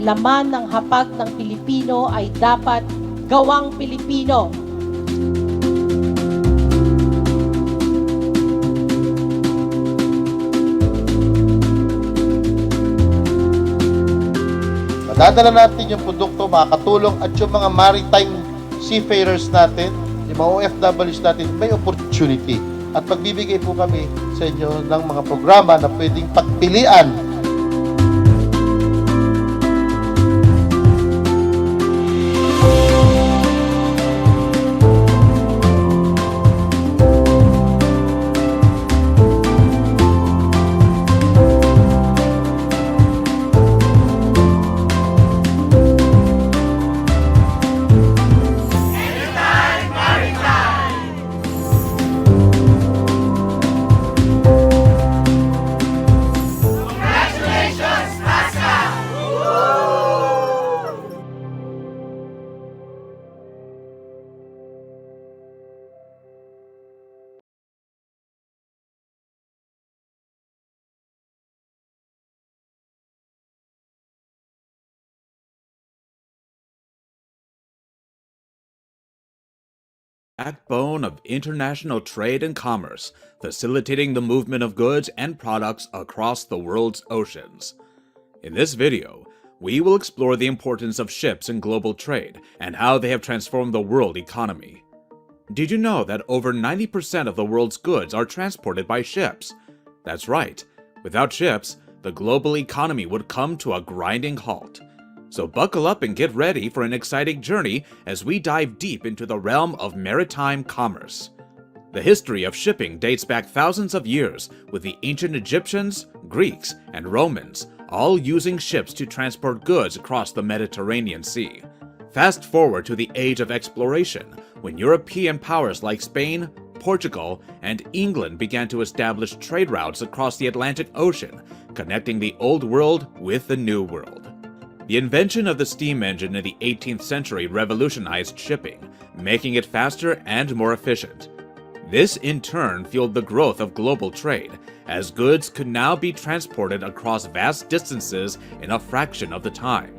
laman ng hapag ng Pilipino ay dapat gawang Pilipino. Madadala natin yung produkto, makakatulong, at yung mga maritime seafarers natin, yung mga OFWs natin, may opportunity. At magbibigay po kami sa inyo ng mga programa na pwedeng pagpilian. Backbone of international trade and commerce, facilitating the movement of goods and products across the world's oceans. In this video, we will explore the importance of ships in global trade and how they have transformed the world economy. Did you know that over 90% of the world's goods are transported by ships? That's right. Without ships, the global economy would come to a grinding halt. So buckle up and get ready for an exciting journey as we dive deep into the realm of maritime commerce. The history of shipping dates back thousands of years, with the ancient Egyptians, Greeks, and Romans all using ships to transport goods across the Mediterranean Sea. Fast forward to the age of exploration, when European powers like Spain, Portugal, and England began to establish trade routes across the Atlantic Ocean, connecting the Old World with the New World. The invention of the steam engine in the 18th century revolutionized shipping, making it faster and more efficient. This in turn fueled the growth of global trade, as goods could now be transported across vast distances in a fraction of the time.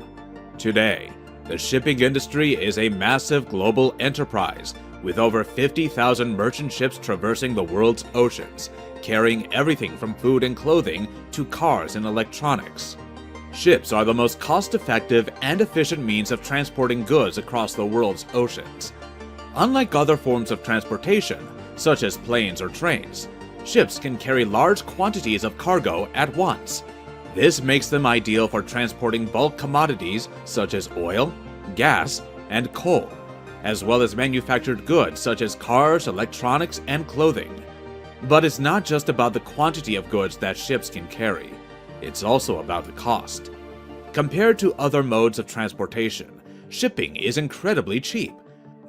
Today, the shipping industry is a massive global enterprise, with over 50,000 merchant ships traversing the world's oceans, carrying everything from food and clothing to cars and electronics. Ships are the most cost-effective and efficient means of transporting goods across the world's oceans. Unlike other forms of transportation, such as planes or trains, ships can carry large quantities of cargo at once. This makes them ideal for transporting bulk commodities such as oil, gas, and coal, as well as manufactured goods such as cars, electronics, and clothing. But it's not just about the quantity of goods that ships can carry. It's also about the cost. Compared to other modes of transportation, shipping is incredibly cheap.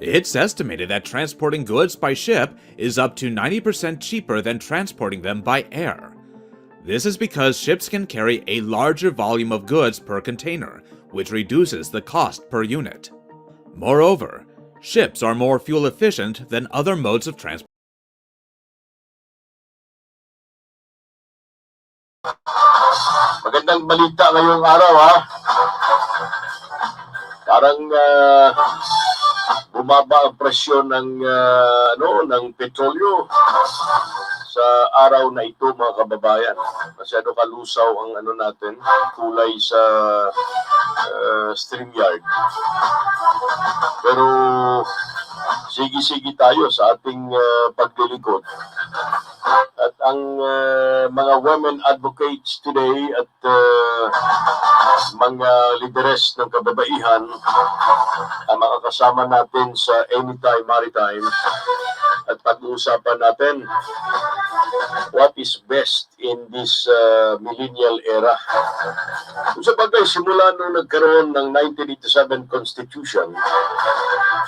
It's estimated that transporting goods by ship is up to 90% cheaper than transporting them by air. This is because ships can carry a larger volume of goods per container, which reduces the cost per unit. Moreover, ships are more fuel efficient than other modes of transportation. Magandang balita ngayong araw, ha. Parang bumaba ang presyo ng ng petrolyo sa araw na ito, mga kababayan. Masyado kalusaw ang natin, kulay sa StreamYard. Pero sige-sige tayo sa ating paglilingkod. At ang mga women advocates today at mga lideres ng kababaihan ang makakasama natin sa Anytime Maritime at pag-uusapan natin what is best in this millennial era. Kung sa bagay, simula nung nagkaroon ng 1987 Constitution,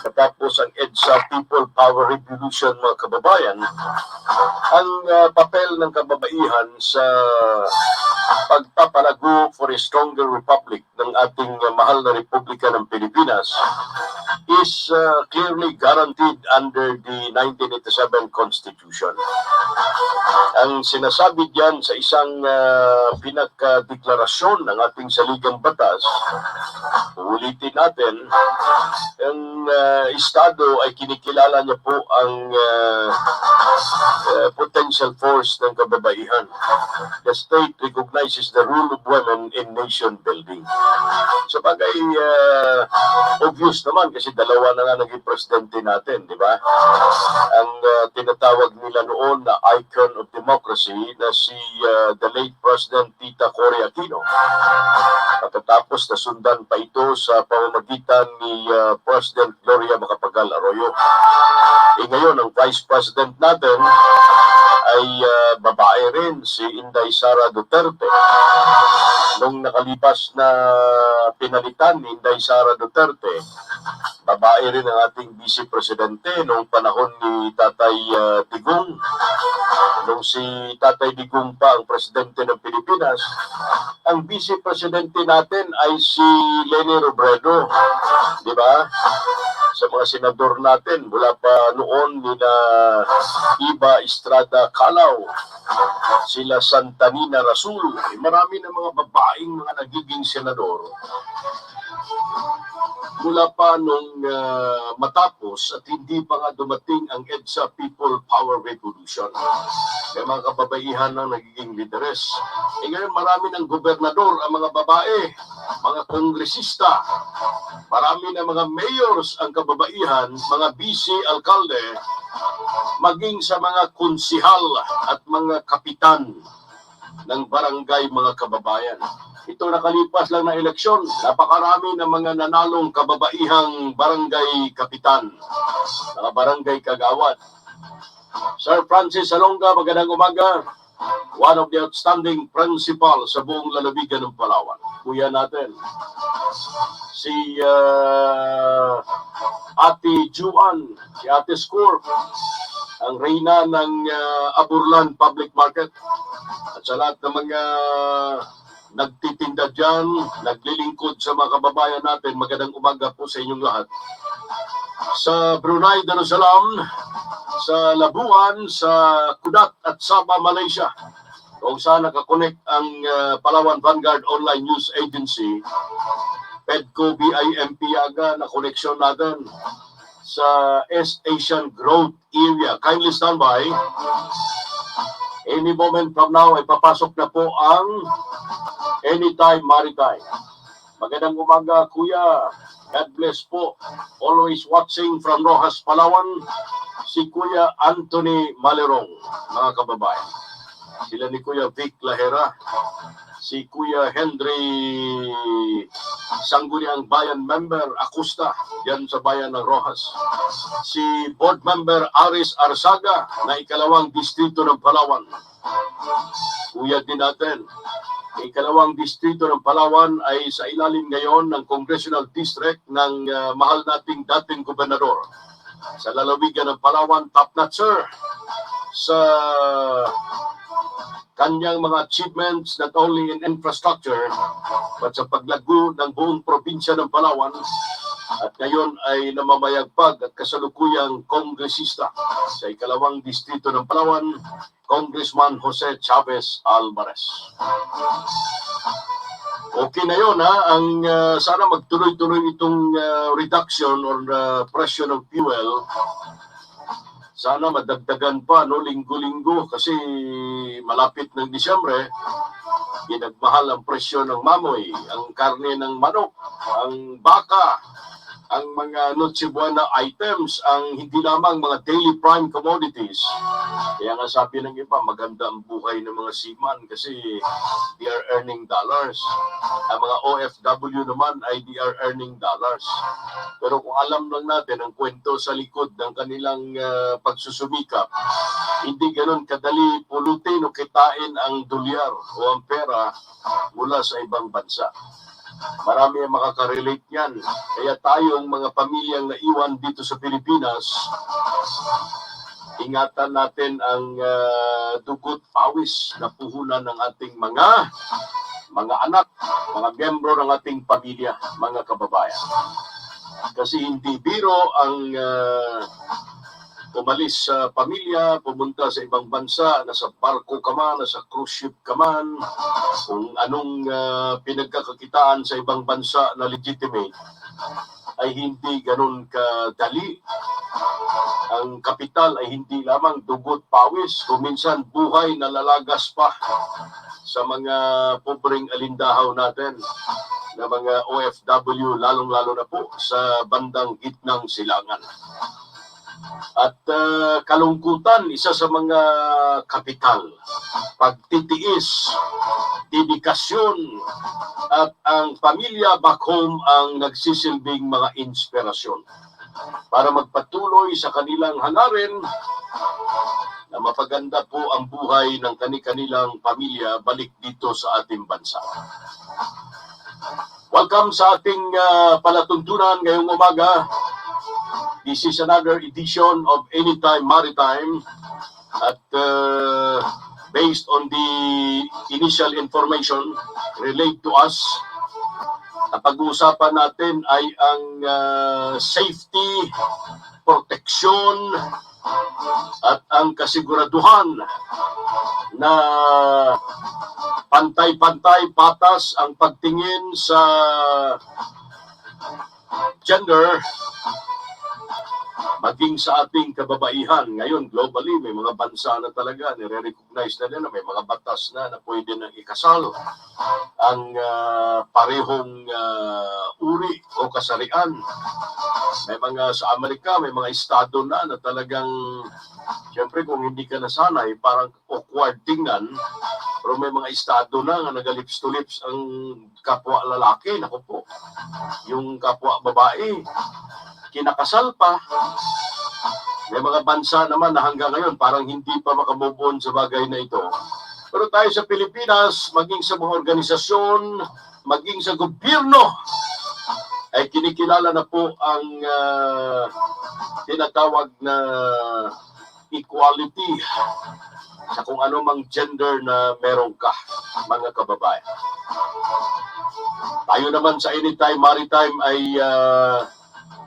matapos ang EDSA People Power Revolution, mga kababayan, ang papel ng kababaihan sa pagpapalago for a stronger republic ng ating mahal na Republika ng Pilipinas is clearly guaranteed under the 1987 Constitution. Ang sinasabi diyan sa isang pinagdeklarasyon ng ating saligang batas, ulitin natin, ang Estado ay kinikilala niya po ang potential force ng kababaihan. The state recognizes the role of women in nation building. So bagay, obvious naman kasi dalawa na nga naging presidente natin, di ba? Ang tinatawag nila noon na icon of democracy na si the late President Tita Cory Aquino. Pagkatapos nasundan pa ito sa pamamagitan ni President Gloria Macapagal Arroyo. Ngayon, ang Vice President natin ay babae rin, si Inday Sara Duterte. Nung nakalipas na pinalitan ni Inday Sara Duterte, babae rin ang ating Vice Presidente noong panahon ni Tatay Digong. Nung si Tatay Digong pa ang Presidente ng Pilipinas, ang Vice Presidente natin ay si Leni Robredo. Di ba? Sa mga senador natin, mula pa noon nila Iba Estrada Calao, sila Santanina Rasul, marami na mga babaeng mga nagiging senador mula pa nung matapos at hindi pa nga dumating ang EDSA People Power Revolution. May mga kababaihan na nagiging lideres. Ngayon marami ng gobernador ang mga babae, mga kongresista, marami ng mga mayors ang kababaihan, mga vice alkalde, maging sa mga konsihal at mga kapitan ng barangay mga kababayan. Ito nakalipas lang na eleksyon, napakarami ng mga nanalong kababaihang barangay kapitan, mga barangay kagawad. Sir Francis Salonga, magandang umaga. One of the outstanding principal sa buong lalawigan ng Palawan. Kuya natin, si Ate Juan, si Ate Score, ang reyna ng Aburlan Public Market. At sa lahat ng mga nagtitinda dyan, naglilingkod sa mga kababayan natin, magandang umaga po sa inyong lahat. Sa Brunei Darussalam, sa Labuan, sa Kudat at Sabah, Malaysia, kung saan nakakonect ang Palawan Vanguard Online News Agency, PEDCO BIMP Yaga na koneksyon natin sa East Asian Growth Area. Kindly stand by. Any moment from now ay papasok na po ang Anytime Maritime. Magandang umaga, Kuya. God bless po. Always watching from Rojas, Palawan, si Kuya Anthony Malerong, mga kababayan. Sila ni Kuya Vic Lahera, si Kuya Henry Sangguniang Bayan Member Acosta, yan sa bayan ng Rojas. Si Board Member Aris Arsaga, na ikalawang distrito ng Palawan. Kuya din natin. Ikalawang distrito ng Palawan ay sa ilalim ngayon ng Congressional District ng mahal nating dating gobernador. Sa lalawigan ng Palawan, top-notcher sa kanyang mga achievements not only in infrastructure but sa paglago ng buong probinsya ng Palawan, at ngayon ay namamayagpag at kasalukuyang kongresista sa ikalawang distrito ng Palawan, Congressman Jose Chavez Alvarez. Okay na yun, ha? Sana magtuloy-tuloy itong reduction or presyo ng fuel. Sana madagdagan pa, no, linggo-linggo, kasi malapit ng Disyembre, ginagmahal ang presyo ng mamoy, ang karne ng manok, ang baka, ang mga Noche Buena items, ang hindi lamang mga daily prime commodities. Kaya nga sabi ng iba, maganda ang buhay ng mga seaman kasi they are earning dollars. Ang mga OFW naman ay they are earning dollars. Pero kung alam lang natin ang kwento sa likod ng kanilang pagsusumikap, hindi ganun kadali pulutin o kitain ang dolyar o ang pera mula sa ibang bansa. Marami ang makaka-relate yan. Kaya tayong mga pamilyang naiwan dito sa Pilipinas, ingatan natin ang dugot pawis na puhunan ng ating mga anak, mga miyembro ng ating pamilya, mga kababayan. Kasi hindi biro ang umalis sa pamilya, pumunta sa ibang bansa, nasa barko ka man, nasa cruise ship ka man, kung anong pinagkakakitaan sa ibang bansa na legitimate, ay hindi ganun kadali. Ang kapital ay hindi lamang dugot pawis, kuminsan buhay na lalagas pa sa mga pobreng alindahaw natin na mga OFW, lalong-lalo na po sa bandang gitnang silangan. At kalungkutan, isa sa mga kapital, pagtitiis, dedikasyon, at ang pamilya back home ang nagsisilbing mga inspirasyon para magpatuloy sa kanilang hangarin na mapaganda po ang buhay ng kani-kanilang pamilya balik dito sa ating bansa. Welcome sa ating palatuntunan ngayong umaga. This is another edition of Anytime Maritime at based on the initial information relayed to us, ang pag-uusapan natin ay ang safety, proteksyon, at ang kasiguraduhan na pantay-pantay, patas ang pagtingin sa gender maging sa ating kababaihan. Ngayon, globally, may mga bansa na talaga nire-recognize na nila, may mga batas na pwede nang ikasal ang parehong uri o kasarian. May mga sa Amerika, may mga estado na talagang, siyempre kung hindi ka nasanay, parang awkward tingnan, pero may mga estado na nagalips to lips ang kapwa lalaki, naku po, yung kapwa babae, kinakasal pa. May mga bansa naman na hanggang ngayon parang hindi pa makamove on sa bagay na ito. Pero tayo sa Pilipinas, maging sa mga organisasyon, maging sa gobyerno, ay kinikilala na po ang tinatawag na equality sa kung ano mang gender na meron ka, mga kababayan. Tayo naman sa Anytime Maritime ay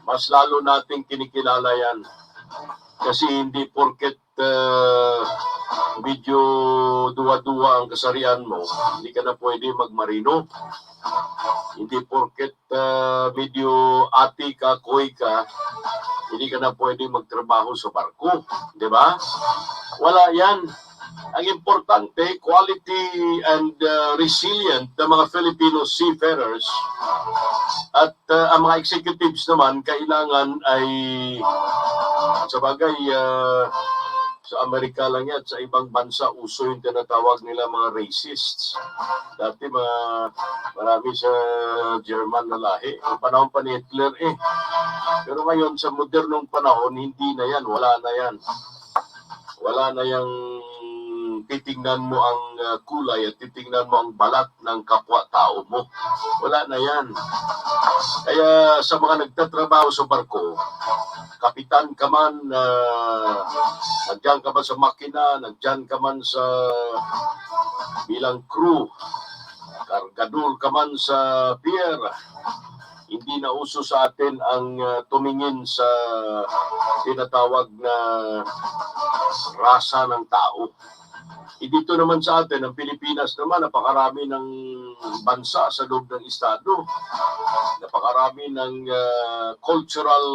mas lalo nating kinikilala yan. Kasi hindi porket medyo duwa-duwa ang kasarian mo, hindi ka na pwede magmarino. Hindi porket medyo ati ka, koy ka, hindi ka na pwede magtrabaho sa barko. Di ba? Wala yan. Ang importante, quality and resilient na mga Filipino seafarers at ang mga executives naman kailangan ay sa bagay sa Amerika lang yan, sa ibang bansa uso yung tinatawag nila mga racists. Dati marami sa German na lahi. Ang panahon pa ni Hitler Pero ngayon sa modernong panahon hindi na yan, wala na yan. Wala na yung titingnan mo ang kulay at titingnan mo ang balat ng kapwa-tao mo. Wala na yan. Kaya sa mga nagtatrabaho sa barko, kapitan ka man, nagdiyan ka man sa makina, nagdiyan ka man sa bilang crew, kargador ka man sa pier, hindi na uso sa atin ang tumingin sa tinatawag na rasa ng tao. Dito naman sa atin, ang Pilipinas naman, napakarami ng bansa sa loob ng estado. Napakarami ng cultural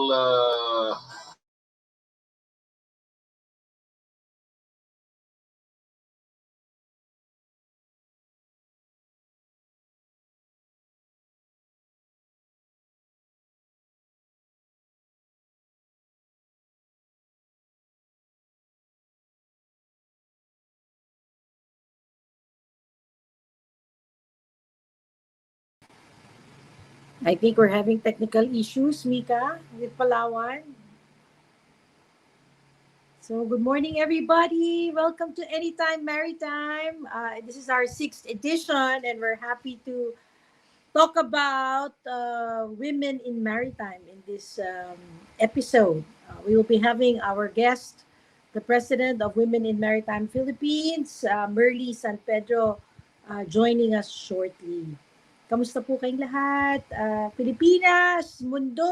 I think we're having technical issues, Mika, with Palawan. So, good morning, everybody. Welcome to Anytime Maritime. This is our 6th edition, and we're happy to talk about women in maritime in this episode. We will be having our guest, the president of Women in Maritime Philippines, Merly San Pedro, joining us shortly. Kamusta po kayong lahat? Pilipinas, mundo,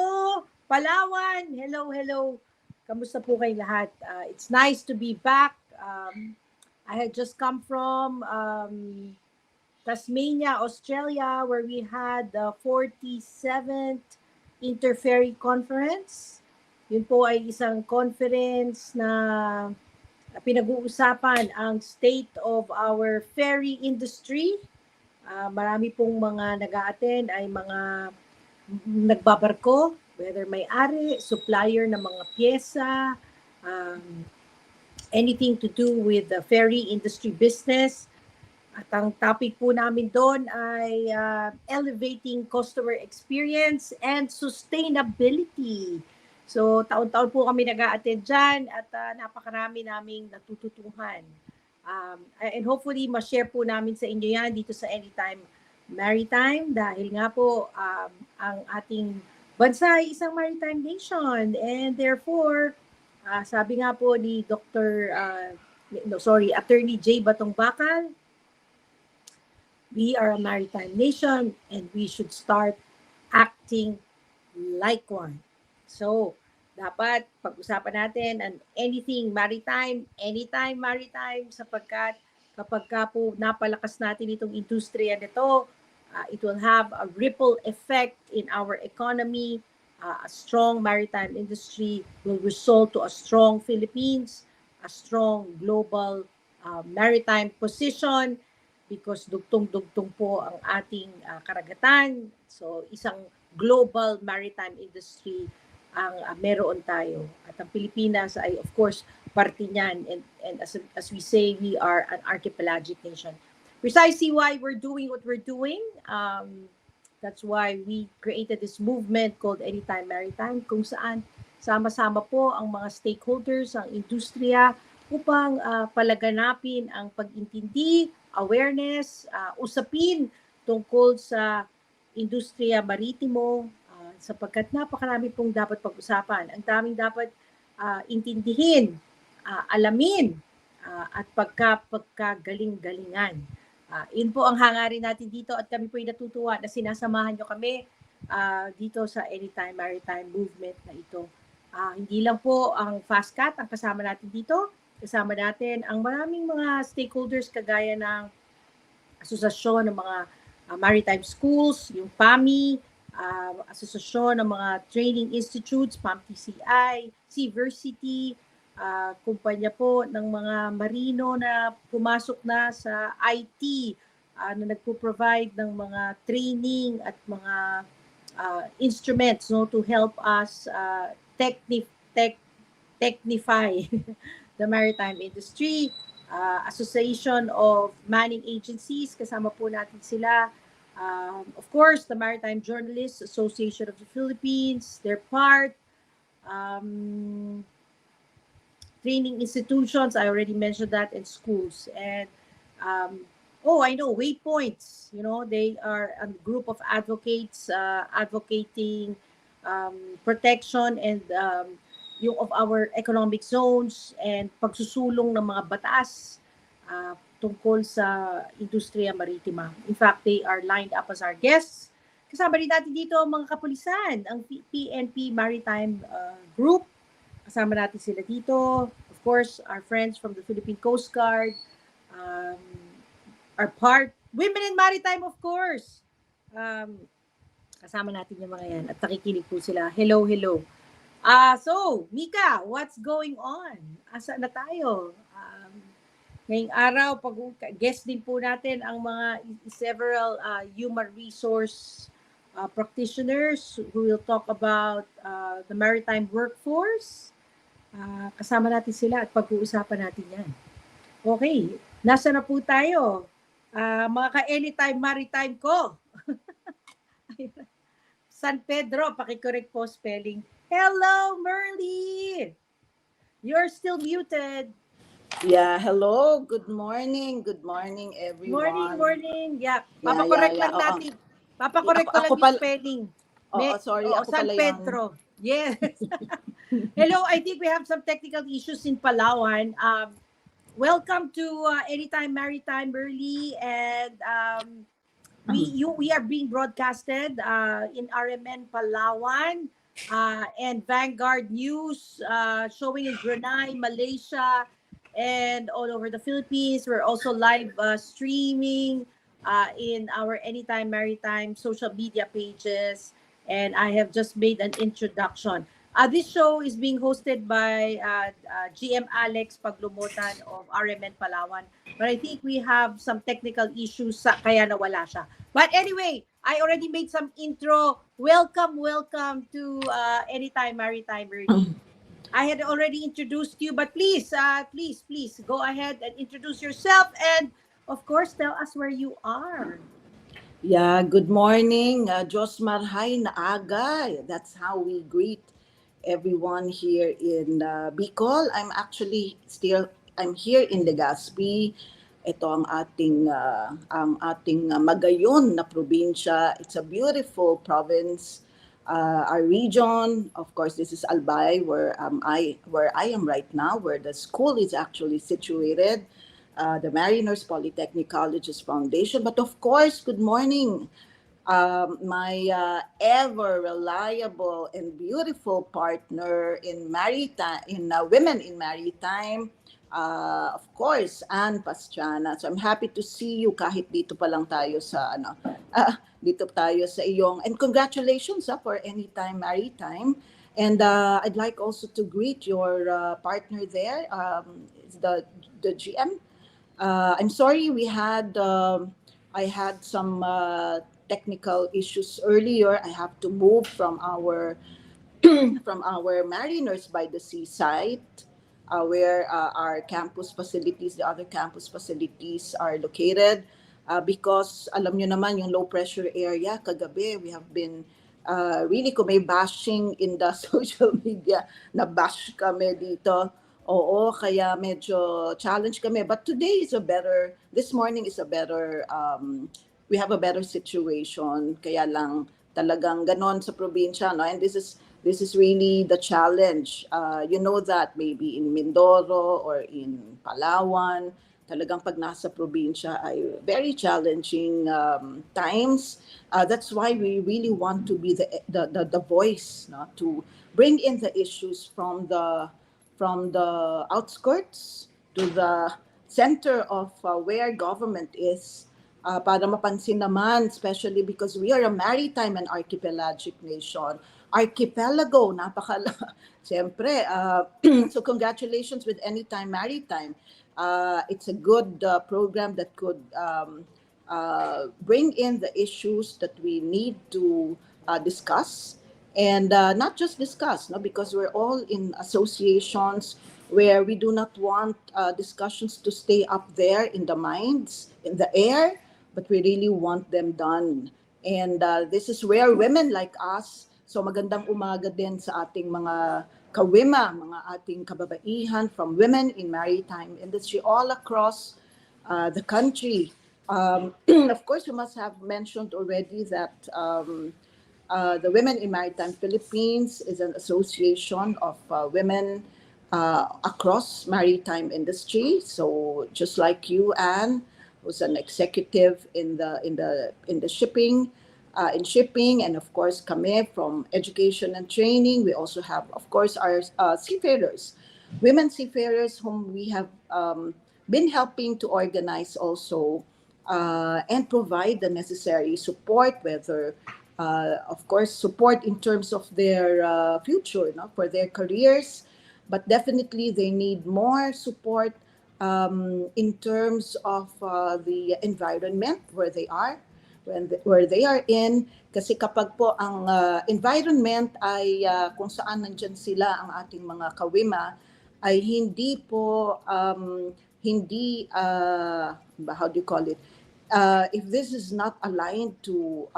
Palawan, hello, hello. Kamusta po kayo lahat? It's nice to be back. I had just come from Tasmania, Australia, where we had the 47th Interferry Conference. Yun po ay isang conference na pinag-uusapan ang state of our ferry industry. Marami pong mga nag-a-attend ay mga nagbabarko, whether may-ari, supplier ng mga pyesa, um, anything to do with the ferry industry business. At ang topic po namin doon ay elevating customer experience and sustainability. So, taon-taon po kami nag-a-attend dyan at napakarami naming natututuhan. And hopefully, ma-share po namin sa inyo yan dito sa Anytime Maritime dahil nga po ang ating bansa ay isang maritime nation and therefore, sabi nga po ni Attorney J. Batong Bakal, we are a maritime nation and we should start acting like one. So, dapat pag-usapan natin ang anything maritime, anytime maritime, sapagkat kapag ka po napalakas natin itong industriya nito, it will have a ripple effect in our economy. A strong maritime industry will result to a strong Philippines, a strong global maritime position, because dugtong-dugtong po ang ating karagatan. So, isang global maritime industry ang meron tayo. At ang Pilipinas ay, of course, parte niyan. And as we say, we are an archipelagic nation. Precisely why we're doing what we're doing. That's why we created this movement called Anytime Maritime, kung saan sama-sama po ang mga stakeholders, ang industriya, upang palaganapin ang pag-intindi, awareness, usapin tungkol sa industriya maritimo, sapagkat napakarami pong dapat pag-usapan. Ang daming dapat intindihin, alamin, at pagkagaling-galingan. Yun po ang hangarin natin dito at kami po ay natutuwa na sinasamahan nyo kami dito sa Anytime Maritime Movement na ito. Hindi lang po ang FastCat ang kasama natin dito. Kasama natin ang maraming mga stakeholders kagaya ng asosasyon ng mga maritime schools, yung PAMI, asosasyon ng mga training institutes, PAMTCI, Seaversity, kumpanya po ng mga marino na pumasok na sa IT, na nagpo-provide ng mga training at mga instruments, no, to help us technify the maritime industry. Association of Manning Agencies, kasama po natin sila. Of course, the Maritime Journalists Association of the Philippines, their part. Training institutions, I already mentioned that, in schools. And I know, Waypoints, they are a group of advocates advocating protection and yung of our economic zones and pagsusulong ng mga batas tungkol sa industriya maritima. In fact, they are lined up as our guests. Kasama rin natin dito ang mga kapulisan, ang PNP Maritime Group. Kasama natin sila dito. Of course, our friends from the Philippine Coast Guard are part. Women in Maritime, of course. Kasama natin yung mga yan at nakikinig po sila. Hello, hello. So, Mika, what's going on? Asa na tayo? Ngayong araw, guest din po natin ang mga several human resource practitioners who will talk about the maritime workforce. Kasama natin sila at pag-uusapan natin yan. Okay, nasa na po tayo? Mga ka-anytime maritime ko. San Pedro, pakicorrect po spelling. Hello, Merly! You're still muted. Yeah, hello. Good morning. Good morning, everyone. Morning. Yeah, papakorek lang natin. Papakorek ko lang yung spelling. Sorry, ako San pala Pedro. Yes. Hello, I think we have some technical issues in Palawan. Welcome to Anytime Maritime, Merly, and we are being broadcasted in RMN Palawan, and Vanguard News showing in Brunei, Malaysia, and all over the Philippines. We're also live streaming in our Anytime Maritime social media pages. And I have just made an introduction. This show is being hosted by GM Alex Paglumutan of RMN Palawan. But I think we have some technical issues kaya nawala siya. But anyway, I already made some intro. Welcome, welcome to Anytime Maritime, Bernie. I had already introduced you, but please go ahead and introduce yourself and, of course, tell us where you are. Yeah, good morning. Diyos marhay na aga. That's how we greet everyone here in Bicol. I'm here in Legazpi. Ito ang ating magayon na probinsya. It's a beautiful province. Our region, of course, this is Albay, where I am right now, where the school is actually situated, the Mariners Polytechnic College's foundation. But of course, good morning, my ever reliable and beautiful partner in maritime, in Women in Maritime, of course, Ann Pastrana. So I'm happy to see you kahit dito pa lang tayo sa dito tayo sa iyong, and congratulations for Anytime Maritime. And I'd like also to greet your partner there, the GM. I'm sorry I had some technical issues earlier. I have to move from our from our Mariners by the Seaside, where our campus facilities, the other campus facilities are located. Because alam nyo naman, yung low pressure area, kagabi, we have been really kung may bashing in the social media, na bash kami dito. Oo, kaya medyo challenge kami. But this morning is a better, we have a better situation. Kaya lang talagang ganon sa probinsya, no? And this is really the challenge. You know that maybe in Mindoro or in Palawan, talagang pag nasa probinsya ay very challenging times. That's why we really want to be the voice, no? To bring in the issues from the outskirts to the center of where government is, para mapansin naman, especially because we are a maritime and archipelagic nation. Archipelago, siyempre. So congratulations with Anytime Maritime. It's a good program that could bring in the issues that we need to discuss, and not just discuss, no, because we're all in associations where we do not want discussions to stay up there in the minds, in the air, but we really want them done. And this is where women like us, so magandang umaga din sa ating mga kawima, mga ating kababaihan from women in maritime industry all across the country. Of course, we must have mentioned already that the Women in Maritime Philippines is an association of women across maritime industry. So just like you, Anne, who's an executive in the shipping, in shipping, and of course, kami from education and training. We also have, of course, our seafarers, women seafarers, whom we have been helping to organize also, and provide the necessary support, whether, of course, support in terms of their future, no, for their careers, but definitely they need more support in terms of the environment where they are, where they are in. Kasi kapag po ang environment ay kung saan nandyan sila, ang ating mga kawima, ay hindi po, hindi, how do you call it? If this is not aligned to,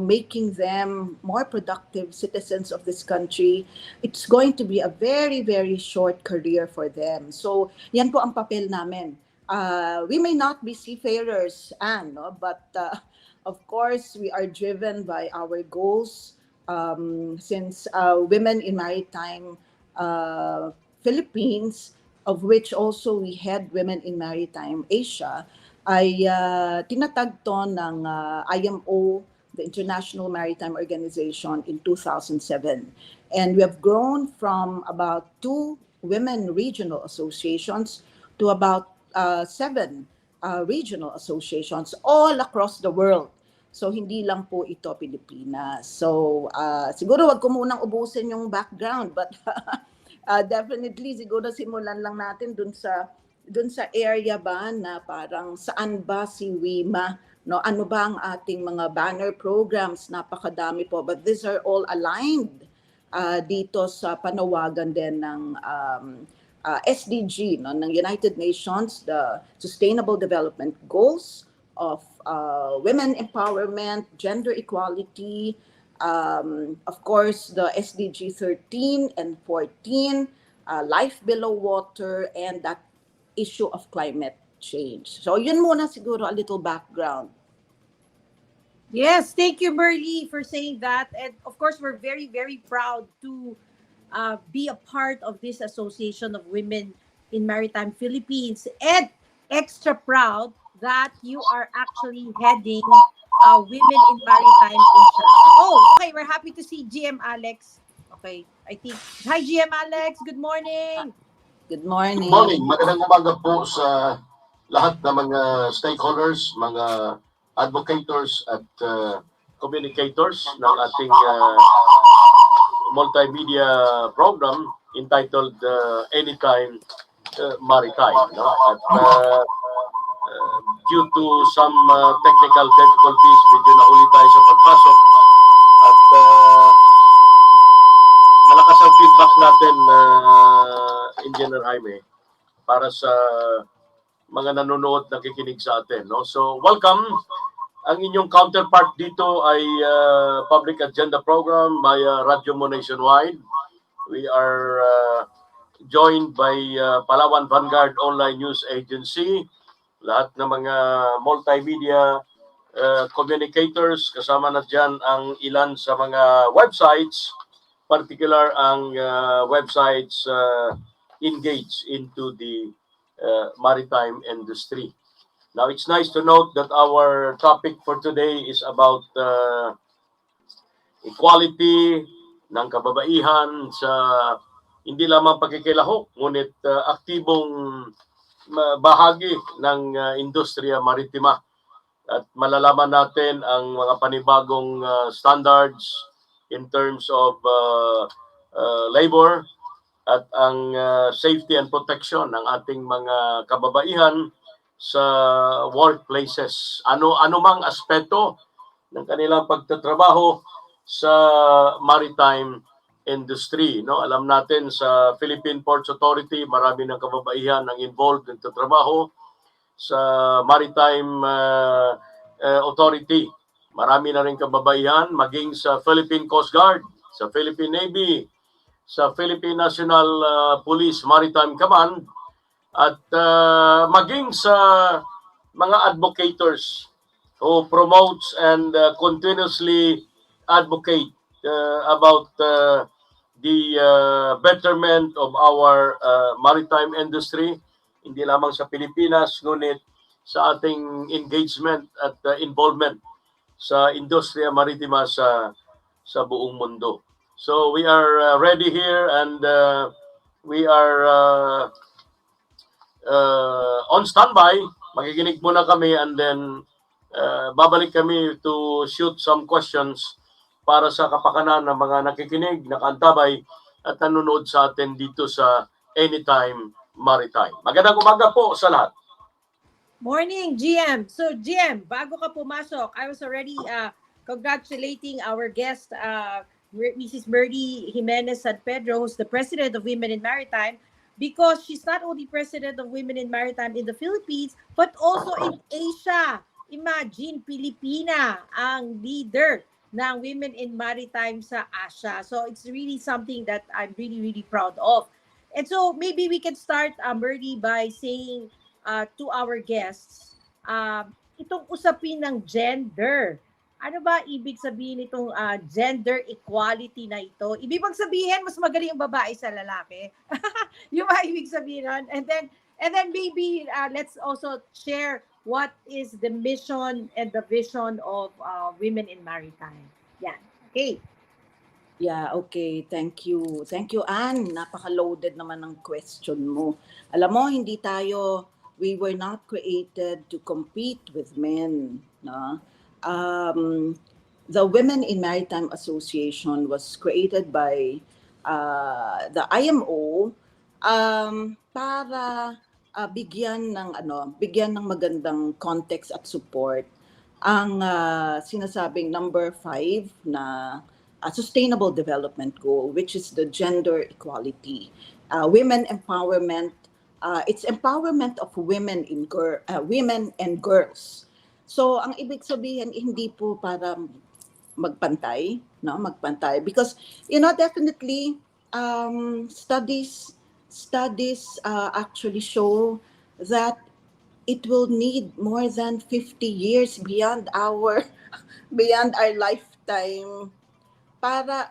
making them more productive citizens of this country, it's going to be a very, very short career for them. So, yan po ang papel namin. We may not be seafarers, Anne, no? But of course, we are driven by our goals, since Women in Maritime Philippines, of which also we had Women in Maritime Asia, ay tinatag to ng IMO, the International Maritime Organization, in 2007. And we have grown from about two women regional associations to about seven regional associations all across the world. So hindi lang po ito Pilipinas. So siguro wag ko munang ubusin yung background, but definitely siguro simulan lang natin dun sa area ba na parang saan ba si WIMA, no? Ano ba ang ating mga banner programs? Napakadami po, but these are all aligned dito sa panawagan din ng SDG, no, ng United Nations, the Sustainable Development Goals of women empowerment, gender equality, of course, the SDG 13 and 14, life below water, and that issue of climate change. So yun muna siguro a little background. Yes, thank you, Merly, for saying that. And of course, we're very, very proud to be a part of this Association of Women in Maritime Philippines. And extra proud that you are actually heading Women in Maritime Asia. Oh, okay. We're happy to see GM Alex. Okay, I think. Hi, GM Alex. Good morning. Good Good morning. morning. Magandang umaga po sa lahat ng mga stakeholders, mga advocators at communicators ng ating multimedia program entitled Anytime Maritime. No? At due to some technical difficulties, medyo nahuli tayo sa pagpasok at malakas ang feedback natin, Engineer Jaime, para sa mga nanonood, nakikinig sa atin. No? So, welcome. Ang inyong counterpart dito ay Public Agenda Program by Radyo Mo Nationwide. We are joined by Palawan Vanguard Online News Agency, lahat ng mga multimedia communicators, kasama na dyan ang ilan sa mga websites, particular ang websites engaged into the maritime industry. Now, it's nice to note that our topic for today is about equality ng kababaihan sa hindi lamang pagkikilahok, ngunit aktibong bahagi ng industriya maritima. At malalaman natin ang mga panibagong standards in terms of labor at ang safety and protection ng ating mga kababaihan sa workplaces. Ano mang aspeto ng kanilang pagtatrabaho sa maritime industry. No? Alam natin sa Philippine Ports Authority, marami ng kababaihan ang involved ng trabaho. Sa Maritime Authority, marami na rin kababaihan, maging sa Philippine Coast Guard, sa Philippine Navy, sa Philippine National Police Maritime Command, at maging sa mga advocators who promotes and continuously advocate about the betterment of our maritime industry, hindi lamang sa Pilipinas, ngunit sa ating engagement at involvement sa industriya maritima sa buong mundo. So we are ready here, and we are on standby. Makikinig muna kami, and then babalik kami to shoot some questions para sa kapakanan ng mga nakikinig, nakaantabay at nanonood sa atin dito sa Anytime Maritime. Magandang umaga po sa lahat. Morning, GM. So, GM, bago ka pumasok, I was already congratulating our guest, Mrs. Merdy Jimenez San Pedro, who's the president of Women in Maritime, because she's not only president of Women in Maritime in the Philippines, but also in Asia. Imagine, Pilipina ang leader ng Women in Maritime sa Asia. So, it's really something that I'm really, really proud of. And so, maybe we can start, Merdy, by saying to our guests, itong usapin ng gender. Ano ba ibig sabihin itong gender equality na ito? Ibig bang sabihin, mas magaling ang babae sa lalaki? Yung ba ibig sabihin nun? And then maybe let's also share what is the mission and the vision of women in maritime. Yan. Okay. Yeah, okay. Thank you. Thank you, Anne. Napaka-loaded naman ng question mo. Alam mo, we were not created to compete with men. No? Um, the Women in Maritime Association was created by the IMO para bigyan ng magandang context at support ang sinasabing number 5 na sustainable development goal, which is the gender equality. Women empowerment, it's empowerment of women and girls. So ang ibig sabihin hindi po para magpantay, no, magpantay because definitely studies actually show that it will need more than 50 years beyond our beyond our lifetime para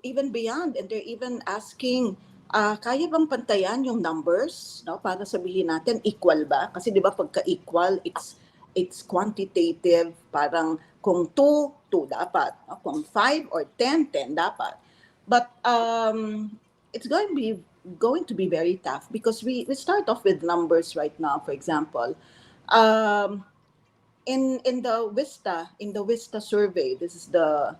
even beyond, and they're even asking kaya bang pantayan yung numbers, no, para sabihin natin equal ba, kasi di ba pagka equal it's quantitative, parang kung 2 dapat, no? Kung 5 or 10 dapat, but it's going to be very tough because we start off with numbers right now. For example, um, in the WISTA survey, this is the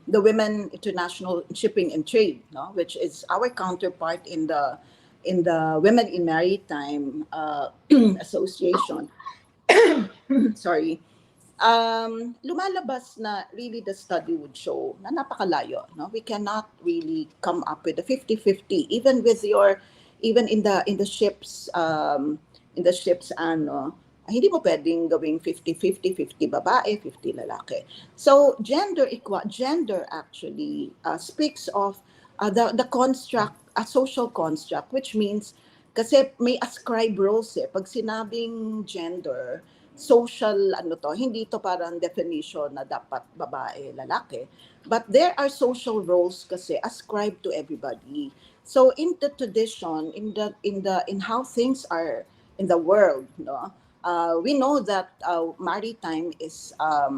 Women International Shipping and Trade, no, which is our counterpart in the Women in Maritime Association. Sorry. Lumalabas na really the study would show na napakalayo, no? We cannot really come up with a 50-50 even in the ships hindi mo pwedeng gawing 50-50, 50 babae, 50 lalaki. So gender actually speaks of the construct, a social construct, which means kasi may ascribe roles eh. Pag sinabing gender, social hindi to parang definition na dapat babae, lalaki. But there are social roles kasi ascribed to everybody. So in the tradition, in how things are in the world, no, we know that maritime is a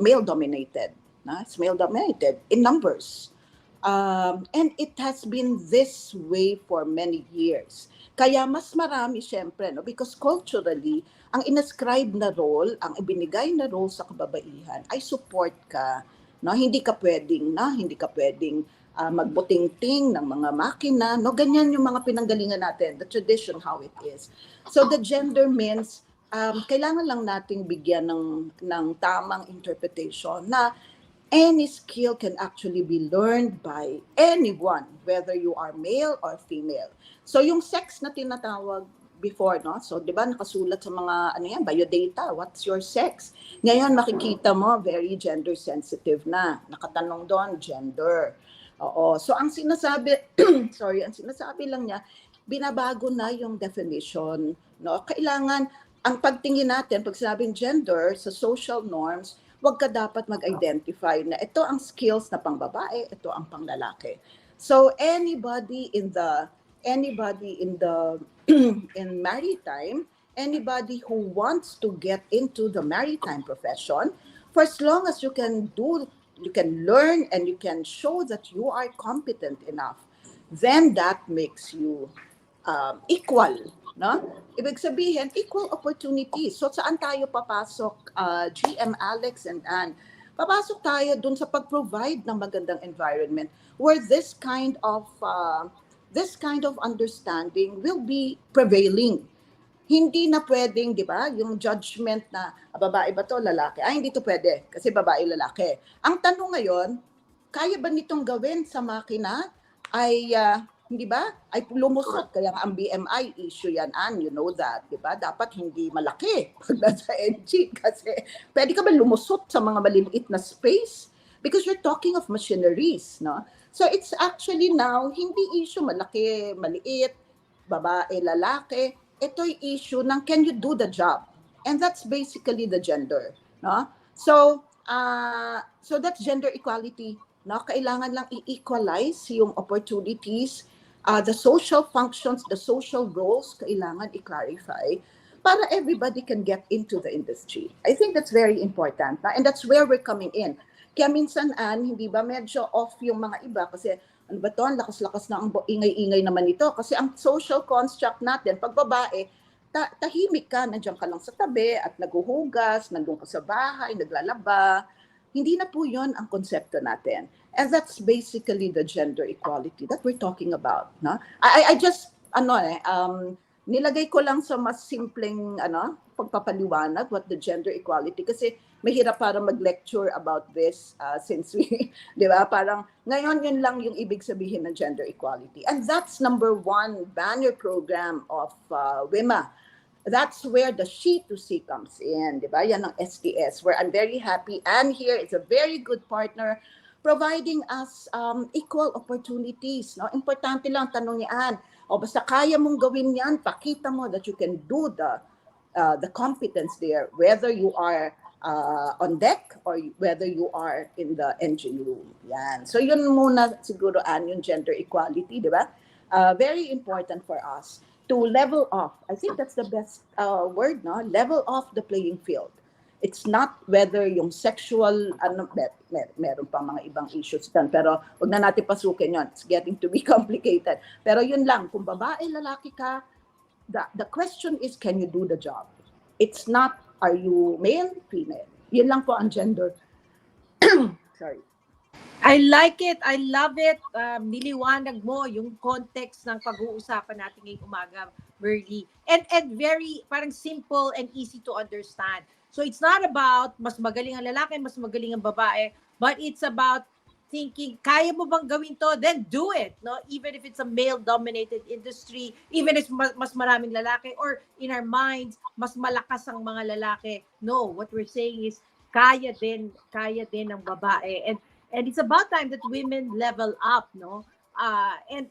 male dominated. No? It's male dominated in numbers. And it has been this way for many years. Kaya mas marami siyempre, no? Because culturally, ang inascribe na role, ang ibinigay na role sa kababaihan ay support ka. No? Hindi ka pwedeng magbuting-ting ng mga makina. No? Ganyan yung mga pinanggalingan natin, the tradition, how it is. So the gender means, kailangan lang nating bigyan ng tamang interpretation na any skill can actually be learned by anyone, whether you are male or female. So yung sex na tinatawag before, no? So, di ba, nakasulat sa mga, biodata, what's your sex? Ngayon, makikita mo, very gender sensitive na. Nakatanong doon, gender. Oo. So, ang sinasabi, ang sinasabi lang niya, binabago na yung definition, no? Kailangan, ang pagtingin natin, pag sinabing gender, sa social norms, wag ka dapat mag-identify na ito ang skills na pang babae, ito ang pang lalaki. So anybody in the in maritime, anybody who wants to get into the maritime profession, for as long as you can learn and you can show that you are competent enough, then that makes you equal, no? Ibig sabihin, equal opportunities. So saan tayo papasok, GM Alex and Ann? Papasok tayo dun sa pag-provide ng magandang environment where this kind of understanding will be prevailing. Hindi na pwedeng, di ba, yung judgment na babae ba to, lalaki? Hindi to pwede kasi babae, lalaki. Ang tanong ngayon, kaya ba nitong gawin sa makina ay hindi ba? Ay lumusot, kaya nga ang BMI issue yan, and you know that, di ba? Dapat hindi malaki pag nasa NG kasi pwede ka ba lumusot sa mga maliliit na space? Because you're talking of machineries, no? So it's actually now, hindi issue malaki, maliit, babae, lalaki. Ito'y issue ng can you do the job? And that's basically the gender, no? So that's gender equality, no? Kailangan lang i-equalize yung opportunities The social functions, the social roles, kailangan i-clarify para everybody can get into the industry. I think that's very important. And that's where we're coming in. Kaya minsan, hindi ba medyo off yung mga iba kasi ano ba to, ang lakas-lakas na ang ingay-ingay naman ito. Kasi ang social construct natin, pag babae, tahimik ka, nandiyan ka lang sa tabi at naguhugas, nandun ka sa bahay, naglalaba. Hindi na po yun ang konsepto natin. And that's basically the gender equality that we're talking about. No? I just, nilagay ko lang sa mas simpleng pagpapaliwanag what the gender equality kasi mahirap para mag-lecture about this since we, di ba, parang ngayon yun lang yung ibig sabihin ng gender equality. And that's number one banner program of WIMA. That's where the She2C comes in, di ba? Yan ang SDS, where I'm very happy. And here it's a very good partner providing us equal opportunities. No? Importante lang, tanong niyan, o basta kaya mong gawin yan, pakita mo that you can do the competence there, whether you are on deck or whether you are in the engine room. Yan. So yun muna siguro yung gender equality, di ba? Very important for us to level off. I think that's the best word, no? Level off the playing field. It's not whether yung sexual, meron pa mga ibang issues dyan, pero wag na natin pasukin yun. It's getting to be complicated. Pero yun lang, kung babae, lalaki ka, the question is, can you do the job? It's not, are you male, female? Yun lang po ang gender. Sorry. I like it. I love it. Niliwanag mo yung context ng pag-uusapan natin ngayong umaga, Berlie. And very, parang simple and easy to understand. So it's not about mas magaling ang lalaki, mas magaling ang babae, but it's about thinking, kaya mo bang gawin to? Then do it. No? Even if it's a male-dominated industry, even if mas maraming lalaki, or in our minds, mas malakas ang mga lalaki. No, what we're saying is, kaya din ng babae. And it's about time that women level up, no? And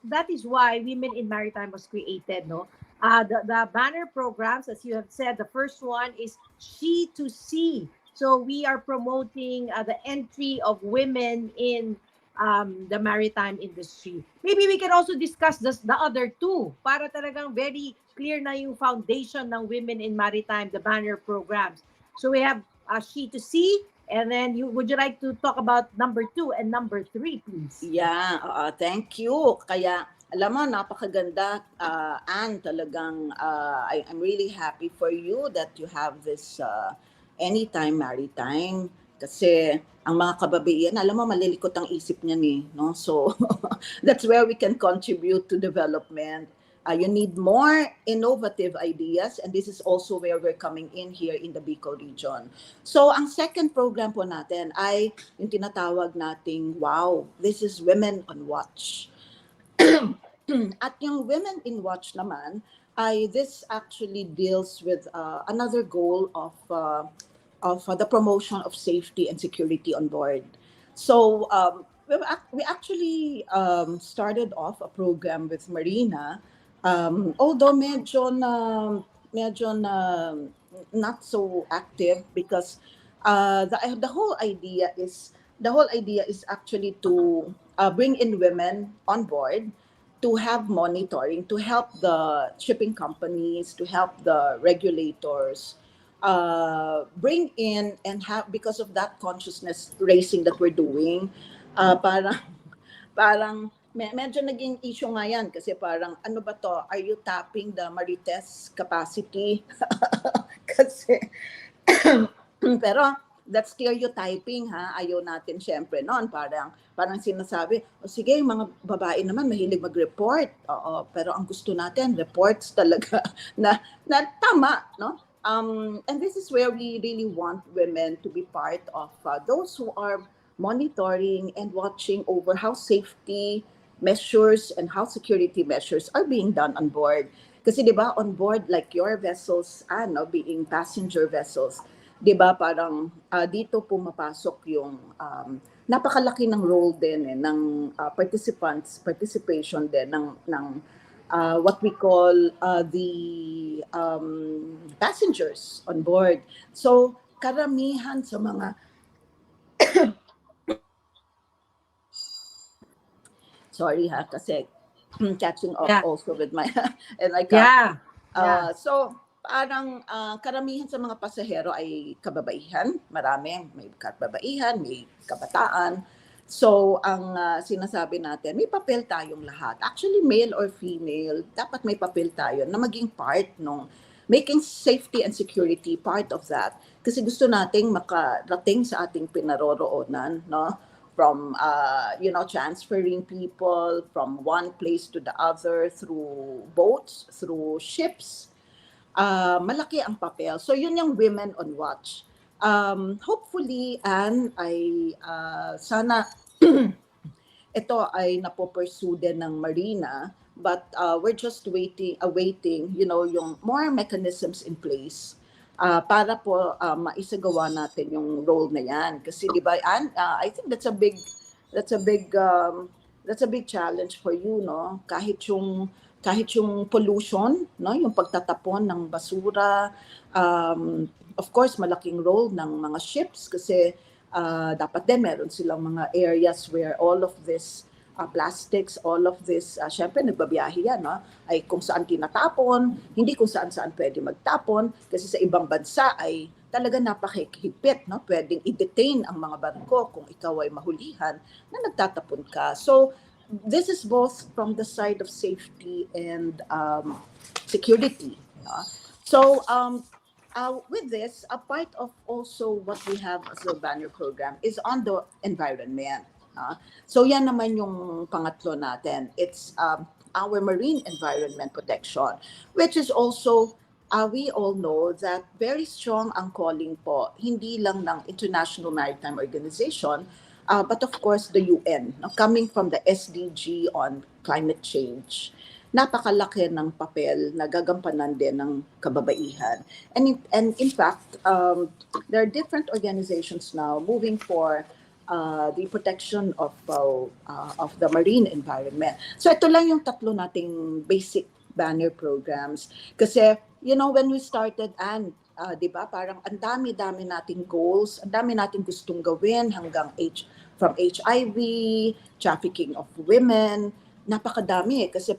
that is why Women in Maritime was created, no? The banner programs, as you have said, the first one is She2C. So we are promoting the entry of women in the maritime industry. Maybe we can also discuss the other two para talagang very clear na yung foundation ng Women in Maritime, the banner programs. So we have She2C, and then would you like to talk about number 2 and number 3, please? Yeah, thank you. Kaya alam mo, napakaganda, Anne, talagang I'm really happy for you that you have this Anytime Maritime. Kasi ang mga kababaihan, alam mo, malilikot ang isip niyan eh. No? So that's where we can contribute to development. You need more innovative ideas, and this is also where we're coming in here in the Bicol region. So ang second program po natin ay yung tinatawag nating, wow, this is Women on Watch. At yung Women in Watch naman, this actually deals with another goal of the promotion of safety and security on board. So we actually started off a program with Marina, although medyo na not so active because the whole idea is actually to bring in women on board to have monitoring, to help the shipping companies, to help the regulators, bring in and have, because of that consciousness raising that we're doing, parang medyo naging issue nga yan kasi parang ano ba to, are you tapping the Marites capacity? Kasi pero that's stereotyping ha, ayaw natin syempre noon, parang sinasabi, o sige, mga babae naman mahilig mag-report, oo, pero ang gusto natin reports talaga na tama, no? And this is where we really want women to be part of those who are monitoring and watching over how safety measures and how security measures are being done on board. Kasi 'di ba, on board like your vessels, being passenger vessels, 'di ba, parang dito pumapasok yung napakalaki ng role din ng participation din ng what we call the passengers on board. So karamihan sa mga sorry ha kasi catching up Yeah. also with my and my Yeah. Yeah. So parang karamihan sa mga pasahero ay kababaihan, marami, may kababaihan, may kabataan. So ang sinasabi natin, may papel tayong lahat. Actually, male or female, dapat may papel tayo na maging part nung making safety and security part of that. Kasi gusto nating makarating sa ating pinaroroonan, no? From transferring people from one place to the other through boats, through ships. Malaki ang papel. So yun yung Women on Watch. Hopefully, Anne, ay sana ito ay napopursue din ng Marina, but we're just awaiting, yung more mechanisms in place para po maisagawa natin yung role na yan. Kasi di ba, I think that's a big that's a big challenge for you, no? Kahit yung pollution, no, yung pagtatapon ng basura, of course malaking role ng mga ships kasi dapat din meron silang mga areas where all of this plastics, all of this, syempre nagbabiyahe yan, no? Ay kung saan tinatapon, hindi kung saan-saan pwede magtapon, kasi sa ibang bansa ay talaga napakahigpit, no? Pwedeng i-detain ang mga barko kung ikaw ay mahulihan na nagtatapon ka. So, this is both from the side of safety and security. No? So, with this, a part of also what we have as a banner program is on the environment. So yan naman yung pangatlo natin. It's our marine environment protection, which is also, we all know that very strong ang calling po, hindi lang ng International Maritime Organization, but of course the UN, no? Coming from the SDG on climate change. Napakalaki ng papel na gagampanan din ng kababaihan. And in fact, there are different organizations now moving for the protection of the marine environment. So ito lang yung tatlo nating basic banner programs. Kasi, when we started, and di ba, parang ang dami-dami nating goals, ang dami nating gustong gawin hanggang from HIV, trafficking of women, napakadami kasi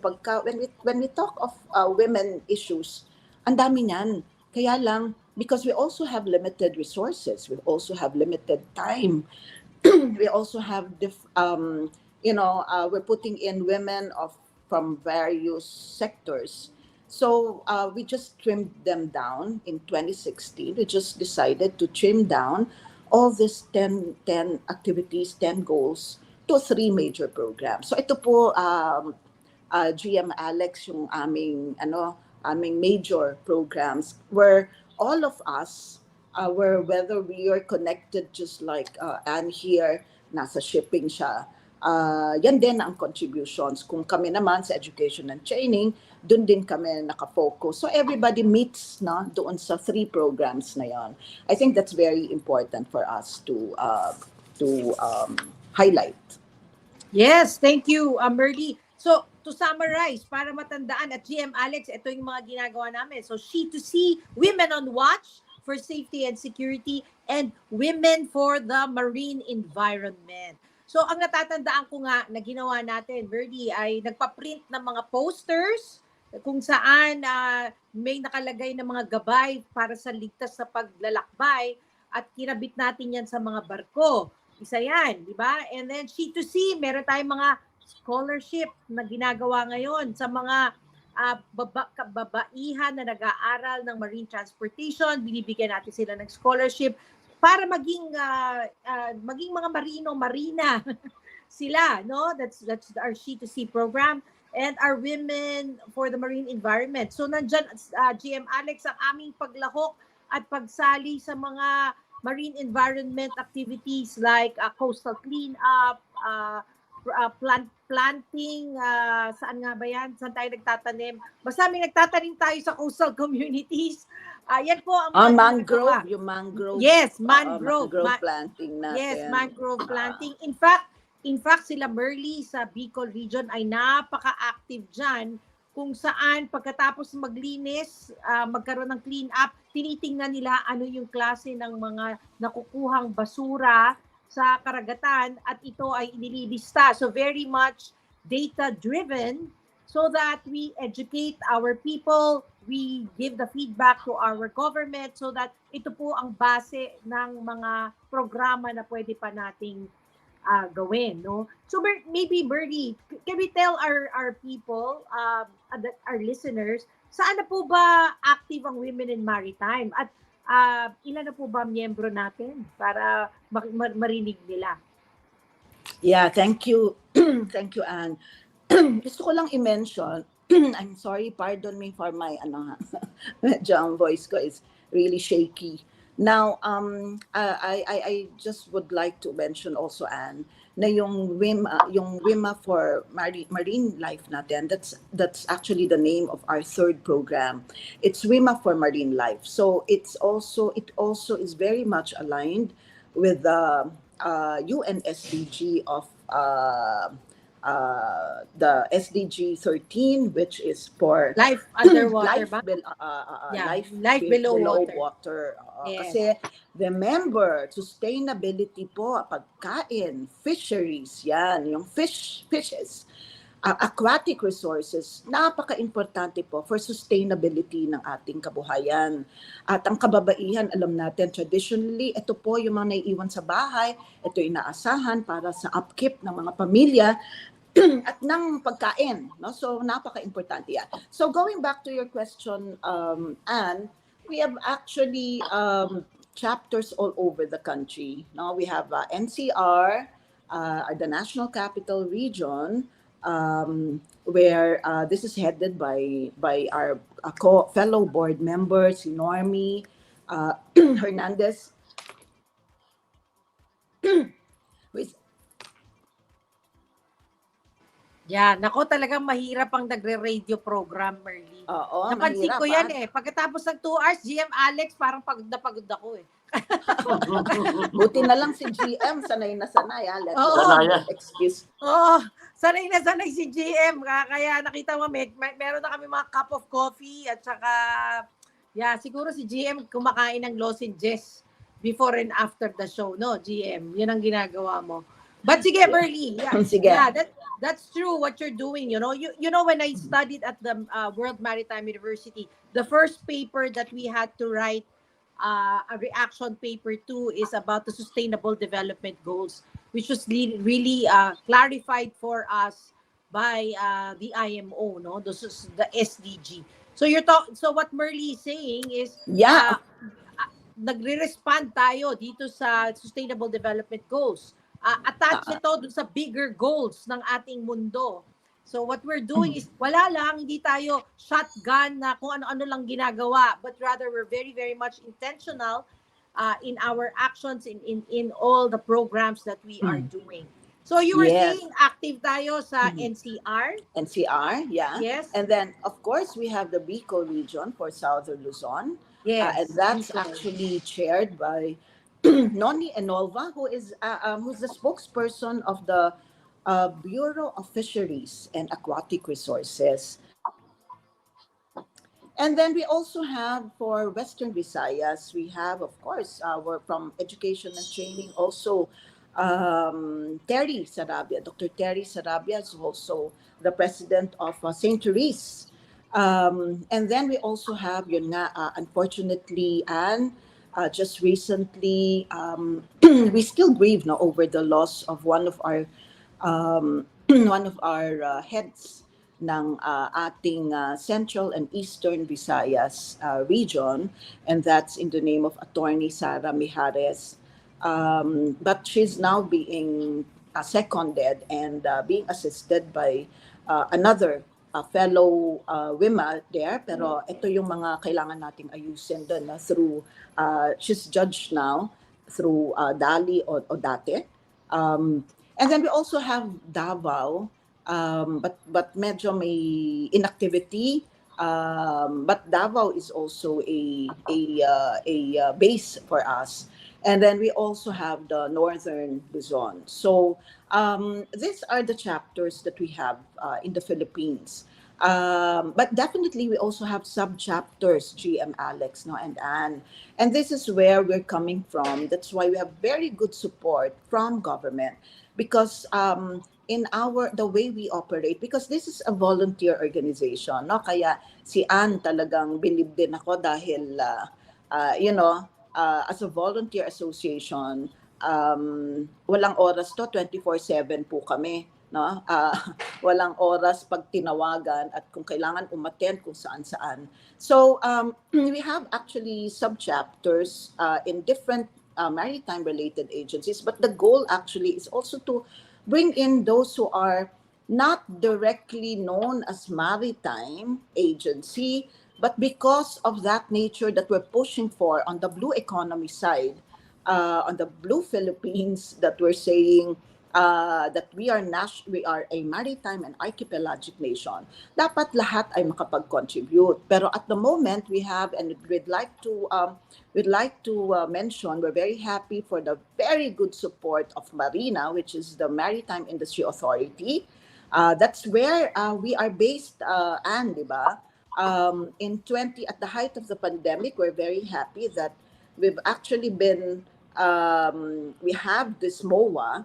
when we talk of women issues, ang dami niyan. Kaya lang, because we also have limited resources, we also have limited time, we also have we're putting in women from various sectors. So we just trimmed them down in 2016. We just decided to trim down all these 10 activities, 10 goals to 3 major programs. So ito po, GM Alex, yung aming major programs where all of us, whether we are connected just like Anne here, nasa shipping siya, yan din ang contributions. Kung kami naman sa education and training, dun din kami nakafocus. So everybody meets doon sa 3 programs na yan. I think that's very important for us to highlight. Yes, thank you, Merly. So, to summarize, para matandaan, at GM Alex, ito yung mga ginagawa namin. So, She2C, Women on Watch for Safety and Security, and Women for the Marine Environment. So, ang natatandaan ko nga na ginawa natin, Merly, ay nagpa-print ng mga posters kung saan may nakalagay na mga gabay para sa ligtas sa paglalakbay at kinabit natin yan sa mga barko. Isa yan, di ba? And then She2C, meron tayong mga scholarship na ginagawa ngayon sa mga babaihan na nag-aaral ng marine transportation. Binibigyan natin sila ng scholarship para maging mga marina sila, no? That's our She2C program and our Women for the Marine Environment. So nandyan, GM Alex, ang aming paglahok at pagsali sa mga marine environment activities like coastal cleanup, planting, saan nga ba yan? Saan tayo nagtatanim? Basta may nagtatanim tayo sa coastal communities. Yan po ang mga mangrove, yung mangrove. Yes, mangrove. Planting natin. Yes, mangrove planting. In fact, sila Merly sa Bicol region ay napaka-active dyan kung saan pagkatapos maglinis, magkaroon ng clean up, tinitingnan nila ano yung klase ng mga nakukuhang basura sa karagatan at ito ay inililista. So very much data-driven so that we educate our people, we give the feedback to our government so that ito po ang base ng mga programa na pwede pa nating gawin, no? So maybe Bernie, can we tell our people, our listeners, saan na po ba active ang Women in Maritime at ilan na po ba miyembro natin para marinig nila? Yeah, thank you. Thank you, Anne. Gusto ko lang i-mention, I'm sorry, pardon me for my medyo ang voice ko is really shaky. Now, I just would like to mention also, Anne, na yung WIMA for marine life natin, that's actually the name of our third program. It's WIMA for marine life. So it also is very much aligned with the UN SDG of the SDG 13, which is for Life underwater life, ba? Yeah, life life below water. water. Yes. Kasi remember, sustainability po, pagkain, fisheries, yan, yung fishes, aquatic resources, napaka-importante po for sustainability ng ating kabuhayan. At ang kababaihan, alam natin, traditionally, ito po yung mga naiiwan sa bahay, ito yung inaasahan para sa upkeep ng mga pamilya at ng pagkain. No? So, napaka-importante yan. So, going back to your question, Anne, we have actually chapters all over the country. No? We have NCR, the National Capital Region, where this is headed by our fellow board members, si Normie Hernandez, who is Nako talagang mahirap ang nagre-radio program, Merly. Oo, Napansin mahirap, ko yan Pagkatapos ng 2 hours, GM Alex, parang pagod na pagod ako Buti na lang si GM, sanay na sanay. Let's Oo. excuse. Sanay na sanay si GM. Kaya nakita mo, meron na kami mga cup of coffee at saka, siguro si GM kumakain ng lozenges before and after the show, no, GM? Yun ang ginagawa mo. But sige, Berly, Sige. that's true what you're doing. You know when I studied at the World Maritime University, the first paper that we had to write a reaction paper to is about the Sustainable Development Goals, which was really clarified for us by the IMO, no, the SDG. So so what Merly is saying is nagre-respond tayo dito sa Sustainable Development Goals. Attach ito dun sa bigger goals ng ating mundo. So what we're doing is, wala lang, hindi tayo shotgun na kung ano-ano lang ginagawa, but rather we're very, very much intentional in our actions, in all the programs that we are doing. So you were saying active tayo sa NCR? NCR, yeah. Yes. And then, of course, we have the Bicol region for Southern Luzon. Yes. And that's actually chaired by Noni Enolva, who's the spokesperson of the Bureau of Fisheries and Aquatic Resources. And then we also have for Western Visayas, we have, of course, we're from Education and Training also, Terry Sarabia. Dr. Terry Sarabia is also the president of St. Therese. And then we also have, unfortunately, Anne, just recently, we still grieve over the loss of one of our heads ng ating Central and Eastern Visayas region, and that's in the name of Attorney Sara Mijares. But she's now being seconded and being assisted by another fellow WIMA there, pero ito yung mga kailangan nating ayusin doon through, she's judged now through DALI o dati. And then we also have Davao, but medyo may inactivity. But Davao is also a base for us. And then we also have the Northern Luzon. So these are the chapters that we have in the Philippines. But definitely, we also have sub chapters, GM Alex, no, and Anne, and this is where we're coming from. That's why we have very good support from government, because in our the way we operate, because this is a volunteer organization, no. Kaya si Anne talagang believe din ako dahil you know, as a volunteer association, walang oras to, 24/7 po kami, no? Walang oras pag tinawagan at kung kailangan umattend kung saan-saan. So we have actually sub-chapters in different maritime-related agencies, but the goal actually is also to bring in those who are not directly known as maritime agency, but because of that nature that we're pushing for on the blue economy side, on the blue Philippines, that we're saying that we are a maritime and archipelagic nation. Dapat lahat ay makapag-contribute. Pero at the moment we have, and we'd like to mention, we're very happy for the very good support of Marina, which is the Maritime Industry Authority. That's where we are based, and di ba? In 20 at the height of the pandemic, we're very happy that we've actually been we have this MOA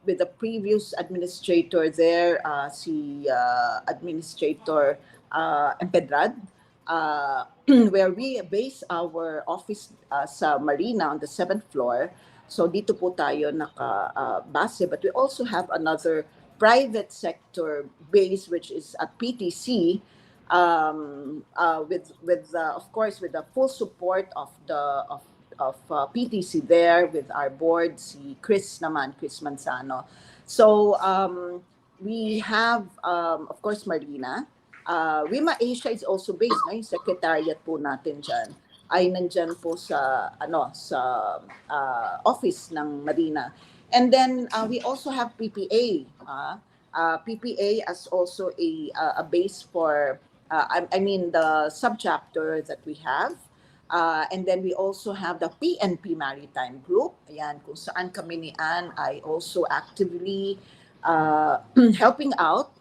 with the previous administrator there, si Administrator Empedrad, where we base our office sa Marina on the 7th floor. So dito po tayo naka-base, but we also have another private sector base, which is at PTC, with of course with the full support of PTC there, with our board, si Chris Manzano. So we have of course Marina. Wima Asia is also based, no? Yung secretariat po natin dyan ay nandyan po sa office ng Marina. And then we also have PPA. PPA as also a base for I mean the subchapter that we have. And then we also have the PNP Maritime Group. Ayan, kung saan kami ni Anne ay also actively helping out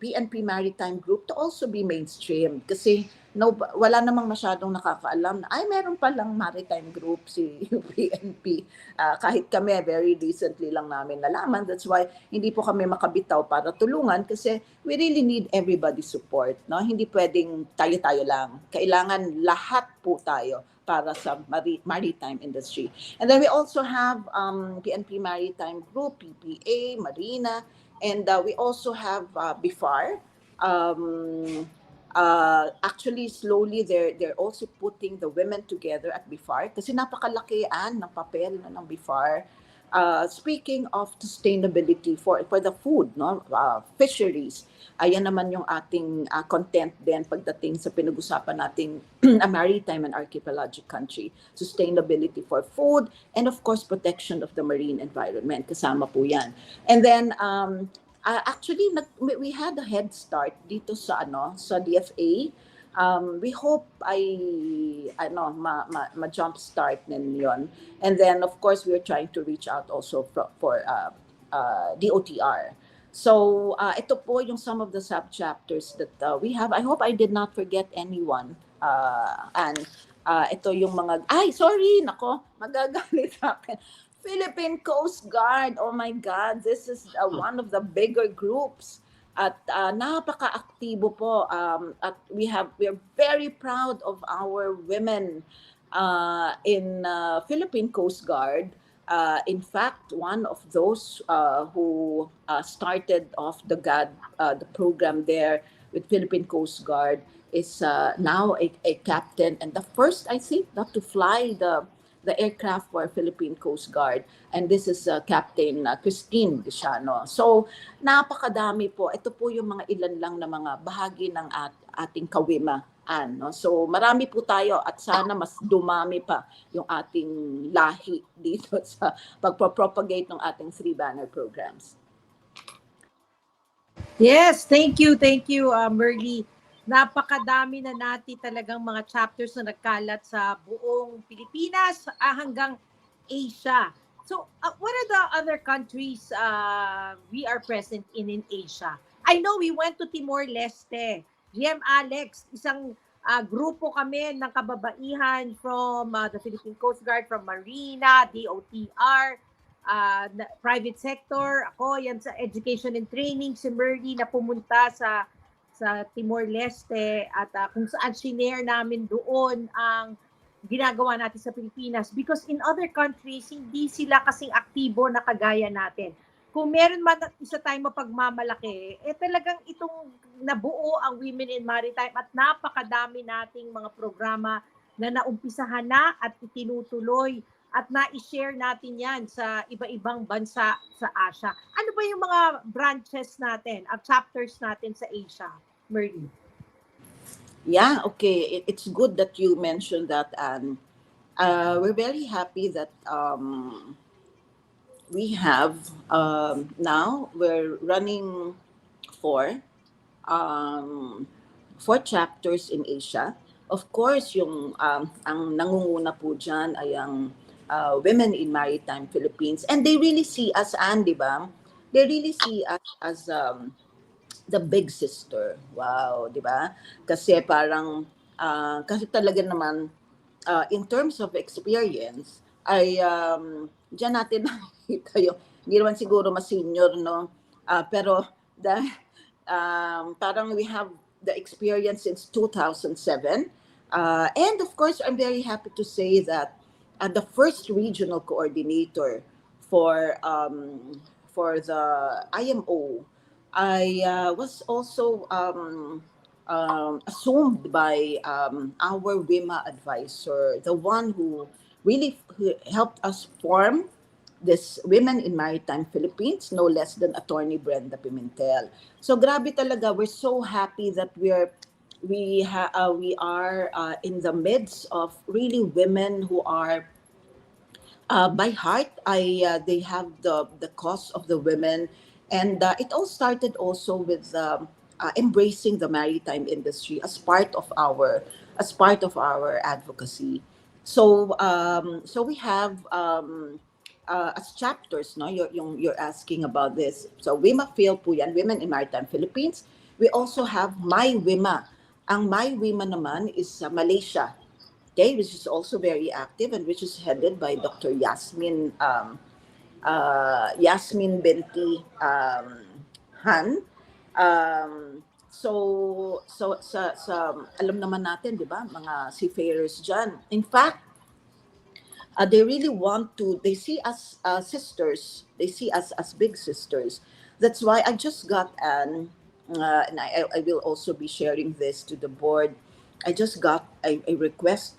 PNP Maritime Group to also be mainstream. Kasi no, wala namang masyadong nakakaalam na, ay, meron palang maritime group si PNP. Kahit kami, very recently lang namin nalaman. That's why hindi po kami makabitaw para tulungan, kasi we really need everybody's support. No? Hindi pwedeng tayo-tayo lang. Kailangan lahat po tayo para sa maritime industry. And then we also have PNP Maritime Group, PPA, Marina, and we also have BIFAR. Actually, slowly, they're also putting the women together at BIFAR kasi napakalakian ng papel ng BIFAR. Speaking of sustainability for the food, no, fisheries, ayan naman yung ating content din pagdating sa pinag-usapan nating a maritime and archipelagic country. Sustainability for food, and of course protection of the marine environment, kasama po yan. And then actually we had a head start dito sa DFA. We hope ma jump start nin yon. And then of course we're trying to reach out also for DOTR. So ito po yung some of the sub chapters that we have. I hope I did not forget anyone. And ito yung mga, ay, sorry, nako, magagalit sa akin. Philippine Coast Guard, oh my God, this is one of the bigger groups. At napaka-aktibo po. At we're very proud of our women in Philippine Coast Guard. In fact, one of those who started off the program there with Philippine Coast Guard is now a captain, and the first, I think, not to fly the aircraft for Philippine Coast Guard. And this is Captain Christine Diciano. So, napakadami po. Ito po yung mga ilan lang na mga bahagi ng ating kawimaan. No? So, marami po tayo, at sana mas dumami pa yung ating lahi dito sa pagpropagate ng ating 3-banner programs. Yes, thank you, Merly. Napakadami na natin talagang mga chapters na nagkalat sa buong Pilipinas hanggang Asia. So, what are the other countries we are present in Asia? I know we went to Timor-Leste. GM Alex, isang grupo kami ng kababaihan from the Philippine Coast Guard, from Marina, DOTR, private sector. Ako, yan sa education and training, si Merly na pumunta sa Timor-Leste at kung saan shinare namin doon ang ginagawa natin sa Pilipinas because in other countries hindi sila kasing aktibo na kagaya natin. Kung meron man isa tayong mapagmamalaki, talagang itong nabuo ang Women in Maritime at napakadami nating mga programa na naumpisahan na at itinutuloy at na-share natin yan sa iba-ibang bansa sa Asia. Ano ba yung mga branches natin, chapters natin sa Asia, Merly? Yeah, okay. It's good that you mentioned that, and we're very happy that we have now we're running four um, four chapters in Asia. Of course, yung ang nangunguna po dyan ay ang Women in Maritime Philippines, and they really see us, and di ba? They really see us as the big sister. Wow, di ba? Kasi parang, kasi talaga naman, in terms of experience, ay diyan natin nakikita yung, hindi naman siguro mas senior, no? Pero, parang we have the experience since 2007. And of course, I'm very happy to say that the first regional coordinator for the IMO I was also assumed by our WIMA advisor, the one who helped us form this Women in Maritime Philippines, no less than Attorney Brenda Pimentel. So grabe talaga, we're so happy that we are in the midst of really women who are by heart, they have the cause of the women, and it all started also with embracing the maritime industry as part of our advocacy. So we have as chapters, no, you're asking about this. So WIMA Phil po yan, Women in Maritime Philippines. We also have My WIMA. Ang My WIMA naman is Malaysia. Okay, which is also very active and which is headed by Dr. Yasmin Binti Han. Sa alam naman natin, di ba, mga seafarers dyan. In fact, they really want to, they see us sisters, they see us as big sisters. That's why I just got and I will also be sharing this to the board. I just got a request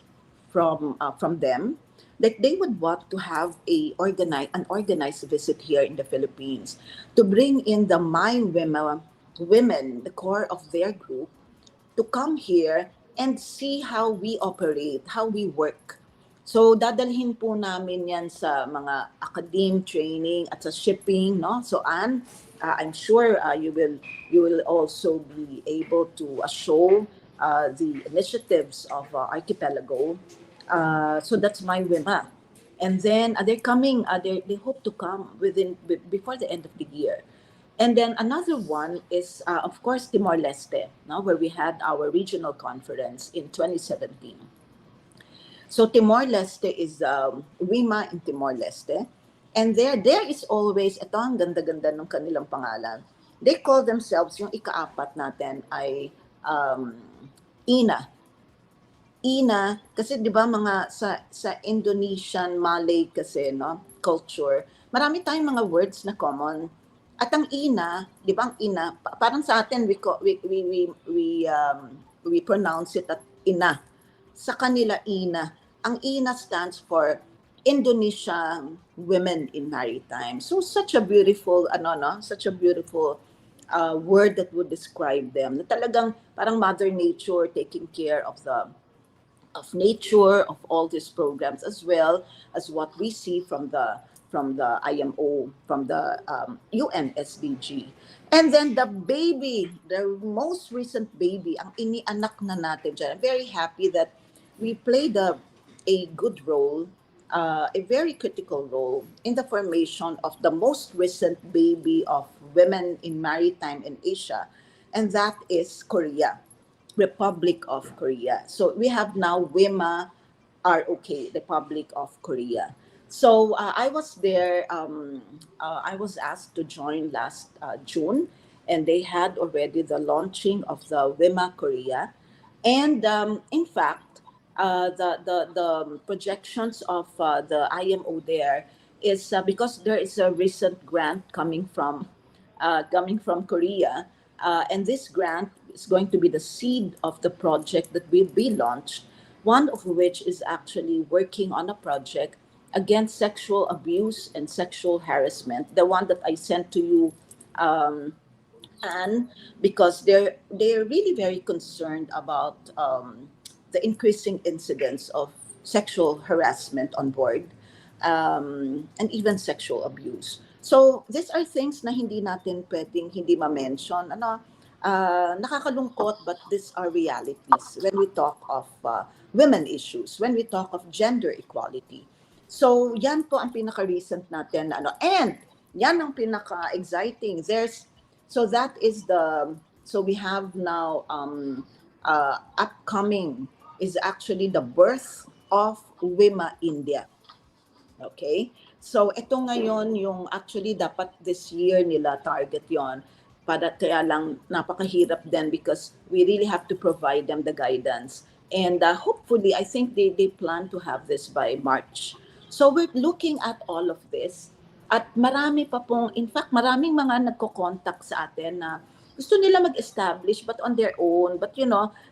from them that they would want to have an organized visit here in the Philippines to bring in the My women, the core of their group, to come here and see how we operate, how we work. So dadalhin po namin yan sa mga academe training at sa shipping, no? So I'm sure you will also be able to show the initiatives of Archipelago. So that's my WIMA. And then they're coming, they hope to come before the end of the year. And then another one is, of course, Timor-Leste, no, where we had our regional conference in 2017. So Timor-Leste is WIMA in Timor-Leste. And there is always, ito ang ganda-ganda ng kanilang pangalan. They call themselves, yung ikaapat natin ay INA. INA, kasi di ba mga sa Indonesian, Malay kasi, no, culture, marami tayong mga words na common. At ang INA, di ba ang INA, parang sa atin we pronounce it at INA. Sa kanila INA. Ang INA stands for Indonesian Women in Maritime. So such a beautiful word that would describe them. Na talagang parang Mother Nature taking care of nature, of all these programs, as well as what we see from the IMO, from the UN SDG. And then the most recent baby, ang inianak na natin dyan. I'm very happy that we played a good role a very critical role in the formation of the most recent baby of women in maritime in Asia, and that is Korea, Republic of Korea. So we have now WIMA ROK, Republic of Korea. So I was there. I was asked to join last June, and they had already the launching of the WIMA Korea, and in fact, the projections of the IMO there is because there is a recent grant coming from Korea, and this grant is going to be the seed of the project that will be launched. One of which is actually working on a project against sexual abuse and sexual harassment. The one that I sent to you, um, and because they're really very concerned about the increasing incidence of sexual harassment on board, and even sexual abuse. So these are things na hindi natin pwedeng hindi ma-mention. Nakakalungkot, but these are realities when we talk of women issues, when we talk of gender equality. So yan po ang pinaka-recent natin. And yan ang pinaka-exciting. So that is so we have now upcoming is actually the birth of WIMA India. Okay? So ito ngayon yung actually dapat this year nila target yon, para kaya lang napakahirap din because we really have to provide them the guidance. And hopefully, I think they plan to have this by March. So we're looking at all of this. At marami pa pong, in fact, maraming mga nagko-contact sa atin na gusto nila mag-establish but on their own. But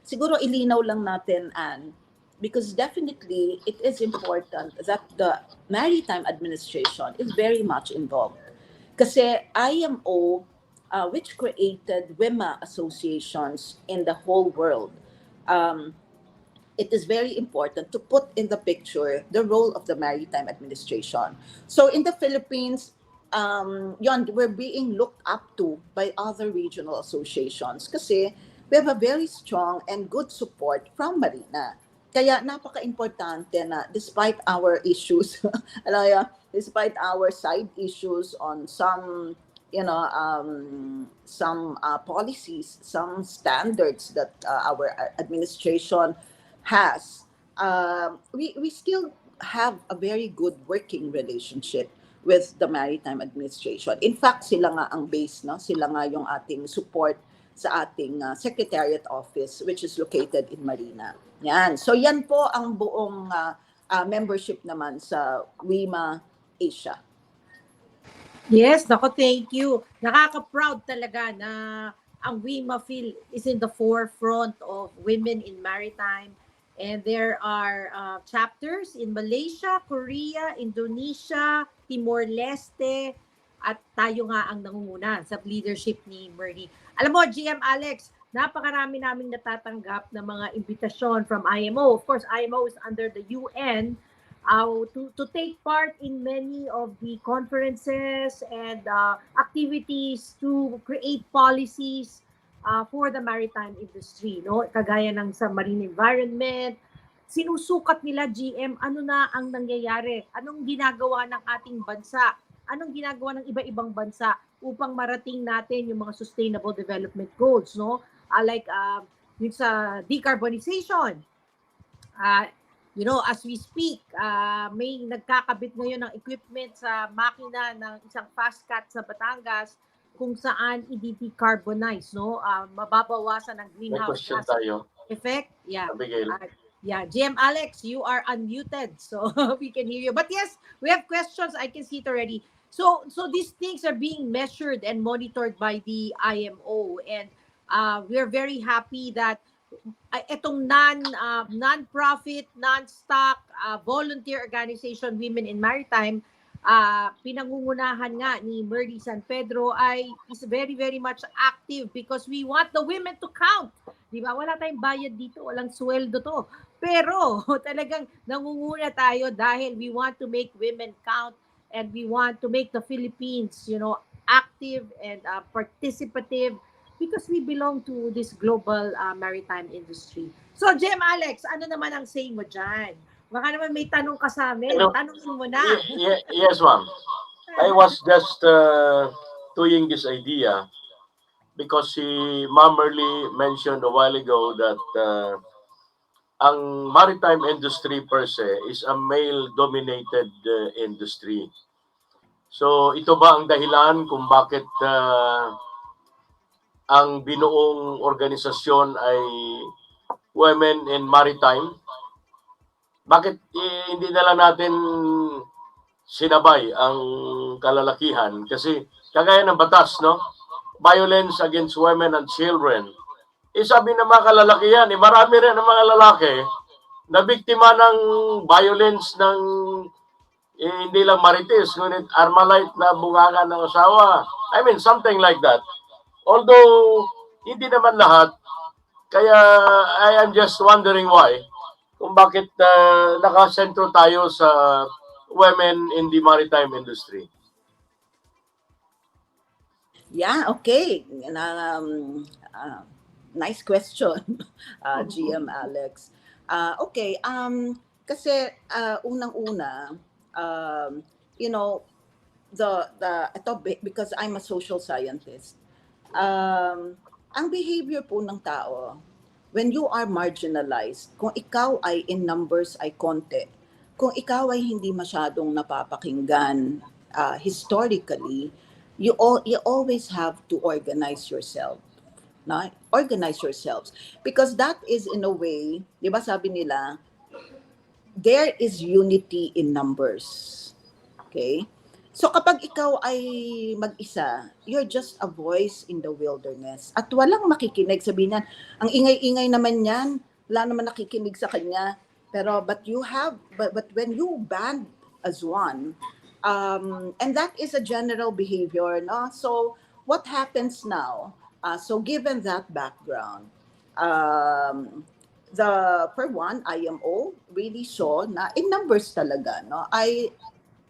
siguro ilinaw lang natin, Anne, because definitely it is important that the Maritime Administration is very much involved. Kasi IMO, which created WIMA associations in the whole world, um, it is very important to put in the picture the role of the Maritime Administration. So in the Philippines, we're being looked up to by other regional associations kasi we have a very strong and good support from Marina. Kaya napaka-importante na despite our issues, despite our side issues on some policies, some standards that our administration has, we still have a very good working relationship with the Maritime Administration. In fact, sila nga ang base, no? Sila nga yung ating support sa ating Secretariat Office, which is located in Marina. Yan. So yan po ang buong membership naman sa WIMA Asia. Yes, nako, thank you. Nakaka-proud talaga na ang WIMA field is in the forefront of women in maritime. And there are chapters in Malaysia, Korea, Indonesia, Timor-Leste, at tayo nga ang nangunguna sa leadership ni Murdy. Alam mo, GM Alex, napakarami naming natatanggap na mga imbitasyon from IMO. Of course, IMO is under the UN, to take part in many of the conferences and activities to create policies for the maritime industry, no? Kagaya ng sa marine environment, sinusukat nila, GM, ano na ang nangyayari, anong ginagawa ng ating bansa, anong ginagawa ng iba-ibang bansa upang marating natin yung mga sustainable development goals, no? Like yung sa decarbonization, as we speak, may nagkakabit ngayon ng equipment sa makina ng isang fast cut sa Batangas kung saan i-decarbonize, no? Mababawasan ang May greenhouse question gas tayo, effect. Yeah. Abigail. Yeah, GM Alex, you are unmuted, so we can hear you. But yes, we have questions. I can see it already. So these things are being measured and monitored by the IMO, and we're very happy that itong non-profit, non-stock, volunteer organization Women in Maritime, pinangungunahan nga ni Murdy San Pedro is very, very much active because we want the women to count. Di ba? Wala tayong bayad dito, walang sweldo to. Pero talagang nangunguna tayo dahil we want to make women count and we want to make the Philippines, active and participative because we belong to this global maritime industry. So, Jem Alex, ano naman ang say mo dyan? Baka naman may tanong ka sa amin. Pero, Tanongin mo na. yes, ma'am. I was just toying this idea because si Ma'am Merly mentioned a while ago that ang maritime industry per se is a male-dominated industry. So ito ba ang dahilan kung bakit ang binuong organisasyon ay Women in Maritime? Bakit hindi na lang natin sinabay ang kalalakihan? Kasi kagaya ng batas, no? Violence against women and children. Sabi ng mga kalalakihan, marami rin ang mga lalaki na biktima ng violence ng hindi lang marites, ngunit Armalite na bungangan ng asawa. I mean, something like that. Although, hindi naman lahat, kaya I am just wondering why, kung bakit nakasentro tayo sa women in the maritime industry. Yeah, okay. Nice question, GM Alex. Okay, kasi unang-una, you know, because I'm a social scientist, ang behavior po ng tao, when you are marginalized, kung ikaw ay in numbers ay konti, kung ikaw ay hindi masyadong napapakinggan historically, you always have to organize yourself. No? Organize yourselves. Because that is in a way, di ba sabi nila, there is unity in numbers. Okay? So kapag ikaw ay mag-isa, you're just a voice in the wilderness. At walang makikinig. Sabihin niyan, ang ingay-ingay naman yan, wala naman nakikinig sa kanya. Pero but when you band as one, and that is a general behavior, no? So what happens now? So given that background, for one, IMO really saw na in numbers talaga, no?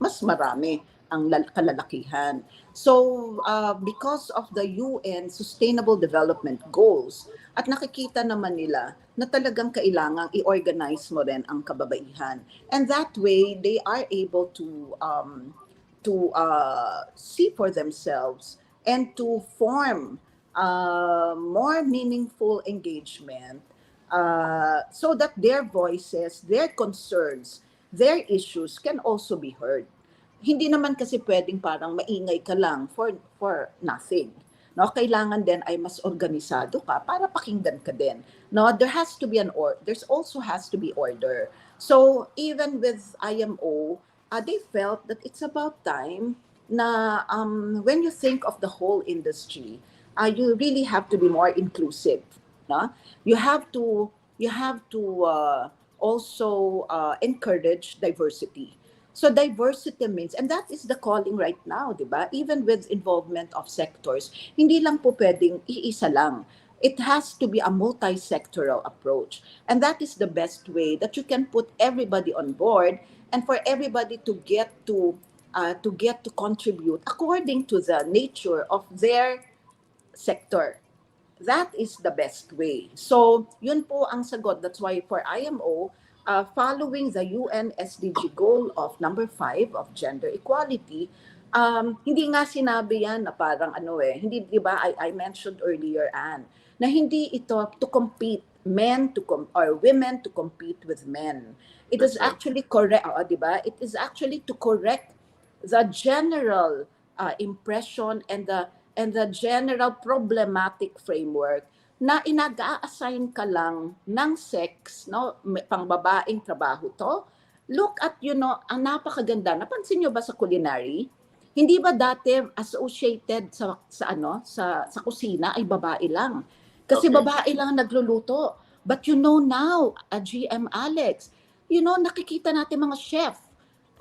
Mas marami ang kalalakihan. So, because of the UN Sustainable Development Goals, at nakikita naman nila na talagang kailangang i-organize mo rin ang kababaihan. And that way, they are able to see for themselves and to form more meaningful engagement so that their voices, their concerns, their issues can also be heard. Hindi naman kasi pwedeng parang maingay ka lang for nothing. No, kailangan din ay mas organisado ka para pakinggan ka din. No, there has to be there's also has to be order. So even with IMO, they felt that it's about time na when you think of the whole industry, you really have to be more inclusive. No? You have to also encourage diversity. So diversity means, and that is the calling right now, di ba? Even with involvement of sectors, hindi lang po pwedeng iisa lang. It has to be a multi-sectoral approach. And that is the best way that you can put everybody on board and for everybody to get to contribute according to the nature of their sector. That is the best way. So, yun po ang sagot. That's why for IMO, following the UN SDG goal of number 5 of gender equality, hindi nga sinabi yan na parang hindi, di ba, I mentioned earlier, Anne, na hindi ito to compete or women to compete with men. It is actually correct, di ba? It is actually to correct the general impression and the general problematic framework na inaga-assign ka lang ng sex, no, pangbabaeng trabaho to. Look at, ang napakaganda. Napansin nyo ba sa culinary? Hindi ba dati associated sa kusina ay babae lang? Kasi Okay. babae lang nagluluto. But now, GM Alex, nakikita natin mga chef.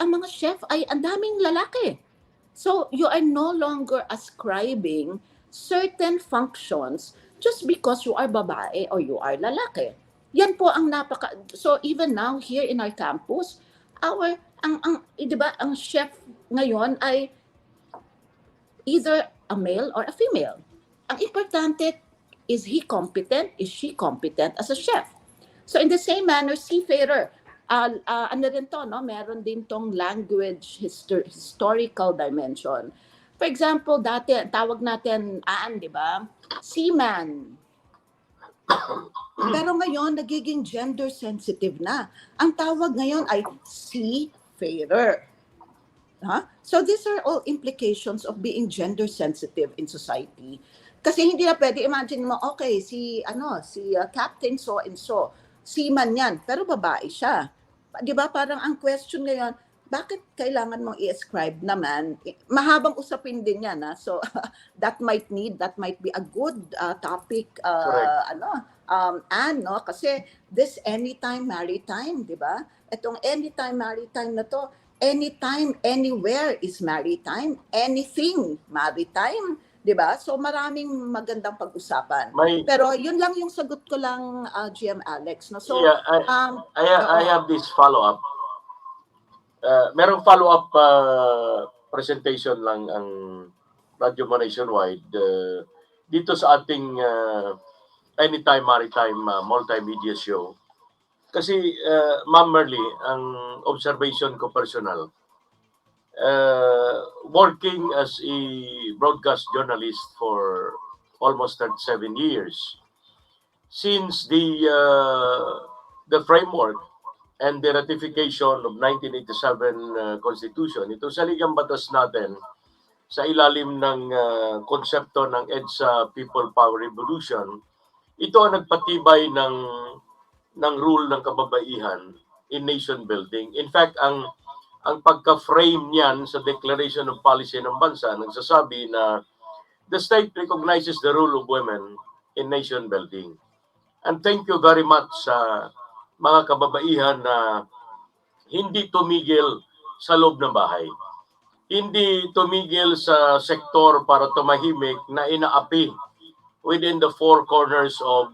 Ang mga chef ay ang daming lalaki. So you are no longer ascribing certain functions just because you are babae or you are lalaki. Yan po ang so even now here in our campus, di ba, ang chef ngayon ay either a male or a female. Ang importante, is he competent? Is she competent as a chef? So in the same manner, seafarer, Ano rin to, no? Meron din tong language historical dimension. For example, dati tawag natin di ba? Seaman. Pero ngayon nagiging gender sensitive na. Ang tawag ngayon ay seafarer. So these are all implications of being gender sensitive in society. Kasi hindi na pwede imagine mo, okay, si Captain so and so, seaman yan, pero babae siya. 'Di ba? Parang ang question ngayon, bakit kailangan mong i-ascribe naman? Mahabang usapin din yan, ha? So that might be a good topic, Correct. no? Kasi this anytime maritime, 'di ba? Itong anytime maritime na to, anytime, anywhere is maritime. Anything maritime, 'di ba? So maraming magandang pag-usapan. May Pero yun lang yung sagot ko lang, GM Alex, no. So yeah, I oo. have this follow-up. Merong follow-up presentation lang ang Radyo Mo Nationwide dito sa ating Anytime Maritime multimedia show. Kasi Ma'am Merly, ang observation ko personal, working as a broadcast journalist for almost 37 years, since the framework and the ratification of 1987 Constitution, ito saligang batas natin sa ilalim ng konsepto ng EDSA People Power Revolution, ito ang nagpatibay ng rule ng kababaihan in nation building. In fact, ang pagka-frame niyan sa Declaration of Policy ng bansa nagsasabi na the state recognizes the role of women in nation building. And thank you very much sa mga kababaihan na hindi tumigil sa loob ng bahay. Hindi tumigil sa sektor para tumahimik na inaapi within the four corners of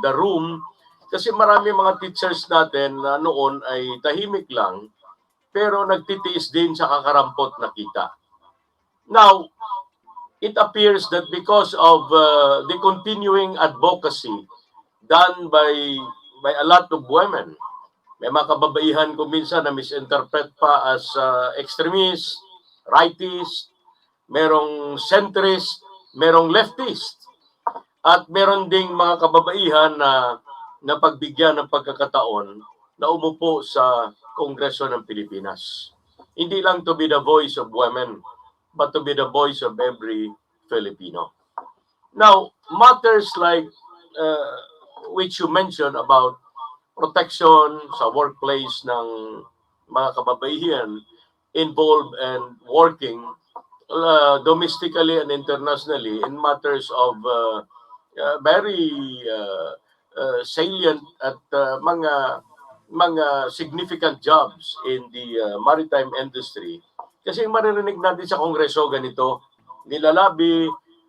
the room. Kasi marami mga teachers natin na noon ay tahimik lang pero nagtitiis din sa kakarampot na kita. Now, it appears that because of the continuing advocacy done by a lot of women, may mga kababaihan ko minsan na misinterpret pa as extremist, rightist, merong centrist, merong leftist. At meron ding mga kababaihan na napagbigyan ng pagkakataon na umupo sa Kongreso ng Pilipinas. Hindi lang to be the voice of women, but to be the voice of every Filipino. Now, matters like which you mentioned about protection sa workplace ng mga kababaihan involved and working domestically and internationally in matters of very salient at mga significant jobs in the maritime industry. Kasi maririnig natin sa Kongreso ganito, nilalabi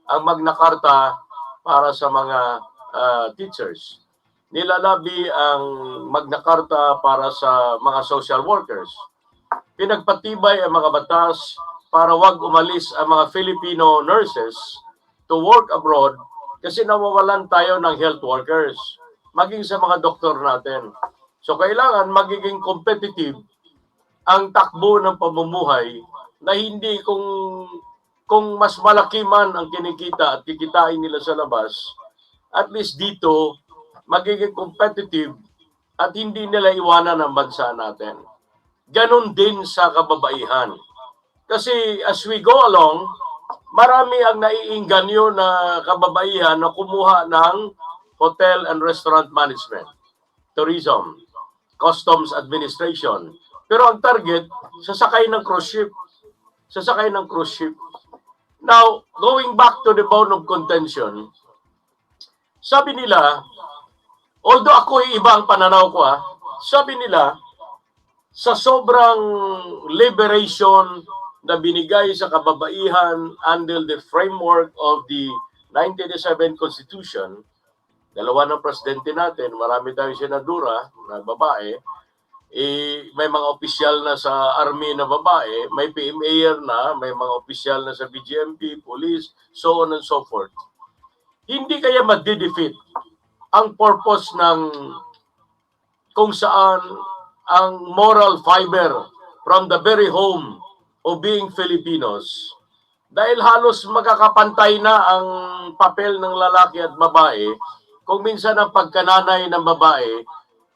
ang Magna Carta para sa mga teachers. Nilalabi ang Magna Carta para sa mga social workers. Pinagpatibay ang mga batas para wag umalis ang mga Filipino nurses to work abroad kasi nawawalan tayo ng health workers, maging sa mga doktor natin. So kailangan magiging competitive ang takbo ng pamumuhay na hindi kung mas malaki man ang kinikita at kikitain nila sa labas, at least dito magiging competitive at hindi nila iwanan ang bansa natin. Ganon din sa kababaihan. Kasi as we go along, marami ang naiinganyo na kababaihan na kumuha ng hotel and restaurant management, tourism, customs administration. Pero ang target, sasakay ng cruise ship. Sasakay ng cruise ship. Now, going back to the bone of contention, sabi nila, although ako iba ang pananaw ko, sabi nila, sa sobrang liberation na binigay sa kababaihan under the framework of the 1987 Constitution, dalawa ng presidente natin, marami tayong senadora na babae, may mga opisyal na sa army na babae, may PMAer na, may mga opisyal na sa BGMP, police, so on and so forth. Hindi kaya ma-defeat ang purpose ng kung saan ang moral fiber from the very home of being Filipinos, dahil halos magkakapantay na ang papel ng lalaki at babae, kung minsan ang pagkananay ng babae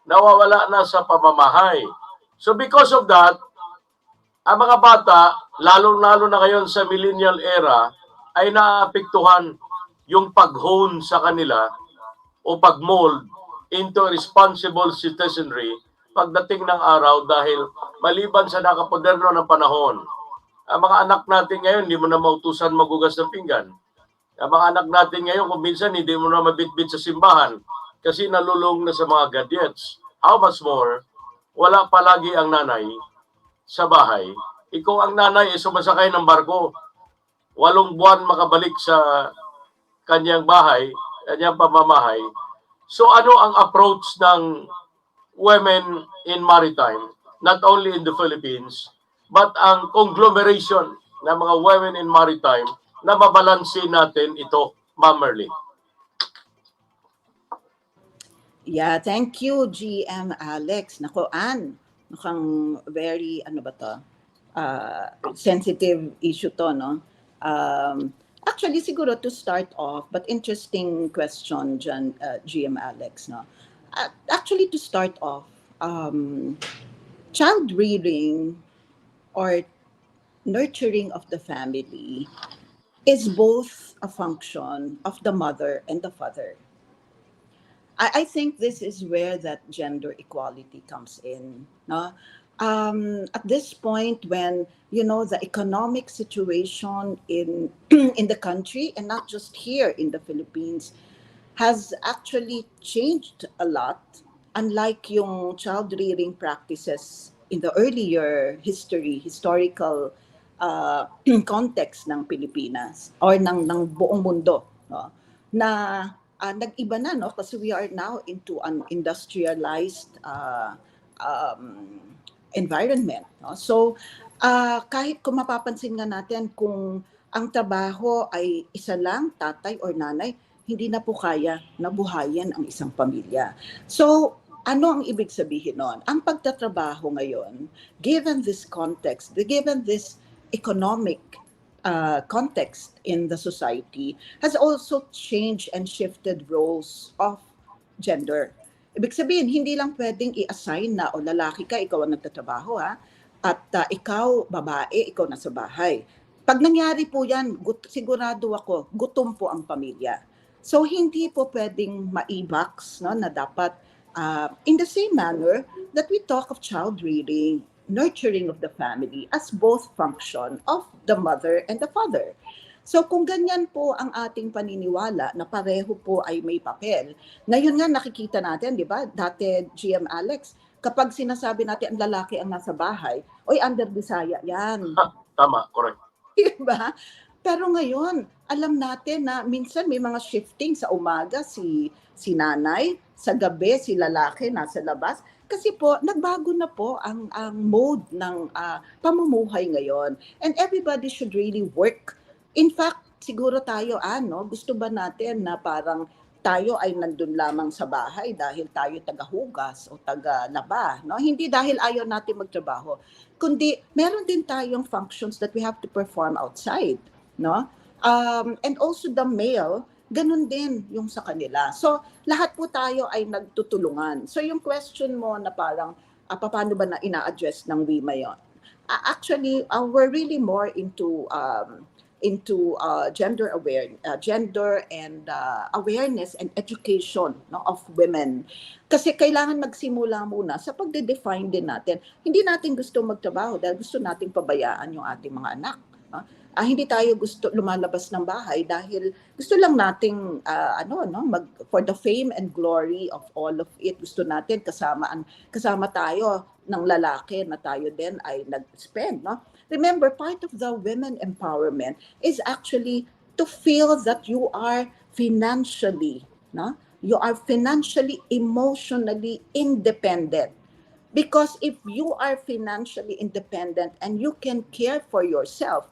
nawawala na sa pamamahay. So because of that, ang mga bata, lalong-lalo na ngayon sa millennial era, ay naapektuhan yung pag-hone sa kanila o pag-mold into responsible citizenry pagdating ng araw dahil maliban sa nakapoderno ng panahon, ang mga anak natin ngayon, hindi mo na mautusan magugas ng pinggan. Ang mga anak natin ngayon, kung minsan hindi mo na mabitbit sa simbahan kasi nalulong na sa mga gadgets. How much more, wala palagi ang nanay sa bahay. Ikaw ang nanay ay sumasakay ng barko. 8 buwan makabalik sa kanyang bahay, kanyang pamamahay. So ano ang approach ng women in maritime, not only in the Philippines, but ang conglomeration ng mga women in maritime na mabalansin natin ito, Ma'am Merly. Yeah, thank you, GM Alex. Nako, Ann, mukhang very, ano ba to, sensitive issue to, no? Actually, siguro to start off, but interesting question dyan, GM Alex, no? Actually, to start off, child rearing or nurturing of the family is both a function of the mother and the father. I think this is where that gender equality comes in. No? At this point, when the economic situation in in the country, and not just here in the Philippines, has actually changed a lot. Unlike yung child rearing practices in the earlier historical context ng Pilipinas or ng buong mundo, no? Na nag-iba na, no, kasi we are now into an industrialized environment, no? So kahit kung mapapansin nga natin, kung ang trabaho ay isa lang, tatay or nanay, hindi na po kaya na buhayin ang isang pamilya. So ano ang ibig sabihin nun? Ang pagtatrabaho ngayon, given this context, given this economic context in the society, has also changed and shifted roles of gender. Ibig sabihin, hindi lang pwedeng i-assign na, o lalaki ka, ikaw ang nagtatrabaho, ha? At ikaw, babae, ikaw nasa bahay. Pag nangyari po yan, sigurado ako, gutom po ang pamilya. So, hindi po pwedeng ma-box, no, na dapat in the same manner that we talk of child rearing, nurturing of the family as both function of the mother and the father. So kung ganyan po ang ating paniniwala na pareho po ay may papel, ngayon nga nakikita natin, di ba, dati GM Alex, kapag sinasabi natin ang lalaki ang nasa bahay, oy, under Bisaya yan. Tama, correct. Diba? Pero ngayon, alam natin na minsan may mga shifting sa umaga si nanay, sa gabi si lalaki nasa labas. Kasi po, nagbago na po ang mode ng pamumuhay ngayon. And everybody should really work. In fact, siguro tayo, gusto ba natin na parang tayo ay nandun lamang sa bahay dahil tayo tagahugas o tagalaba, no? Hindi dahil ayaw natin magtrabaho, kundi meron din tayong functions that we have to perform outside, no? And also the male, ganun din yung sa kanila. So, lahat po tayo ay nagtutulungan. So, yung question mo na parang, paano ba na ina-address ng WIMA yun? Actually, we're really more into gender and awareness and education, no, of women. Kasi kailangan magsimula muna sa pagde-define din natin. Hindi natin gusto magtrabaho dahil gusto nating pabayaan yung ating mga anak. No? Hindi tayo gusto lumalabas ng bahay dahil gusto lang nating for the fame and glory of all of it, gusto natin kasama tayo ng lalaki na tayo din ay nag-spend, no? Remember, part of the women empowerment is actually to feel that you are financially, no? You are financially, emotionally independent. Because if you are financially independent and you can care for yourself,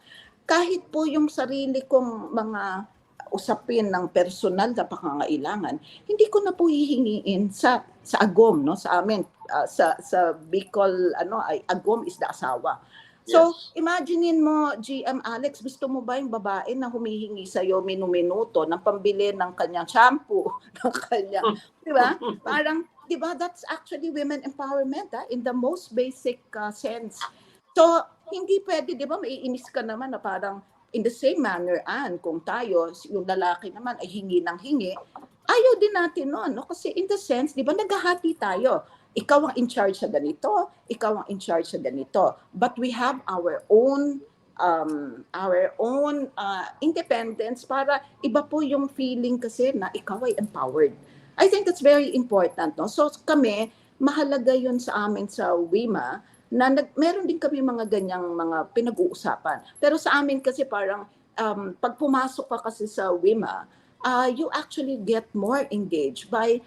kahit po yung sarili kong mga usapin ng personal na pangangailangan, hindi ko na po hihingiin sa agom, no, sa amin, sa Bicol, ay agom is the asawa. So, Yes. imaginein mo, GM Alex, gusto mo ba yung babae na humihingi sa'yo minu-minuto ng pambili ng kanyang shampoo, ng kanyang, di ba? Parang, di ba, that's actually women empowerment, in the most basic sense. So, hindi pwede, di ba, maiinis ka naman na parang in the same manner, kung tayo, yung lalaki naman ay hingi ng hingi, ayaw din natin noon, no? Kasi in the sense, di ba, naghahati tayo. Ikaw ang in charge sa ganito, ikaw ang in charge sa ganito. But we have our own independence para iba po yung feeling kasi na ikaw ay empowered. I think that's very important, no? So kami, mahalaga yun sa amin sa WIMA na meron din kami mga ganyang mga pinag-uusapan. Pero sa amin kasi parang pag pumasok ka kasi sa WIMA, you actually get more engaged by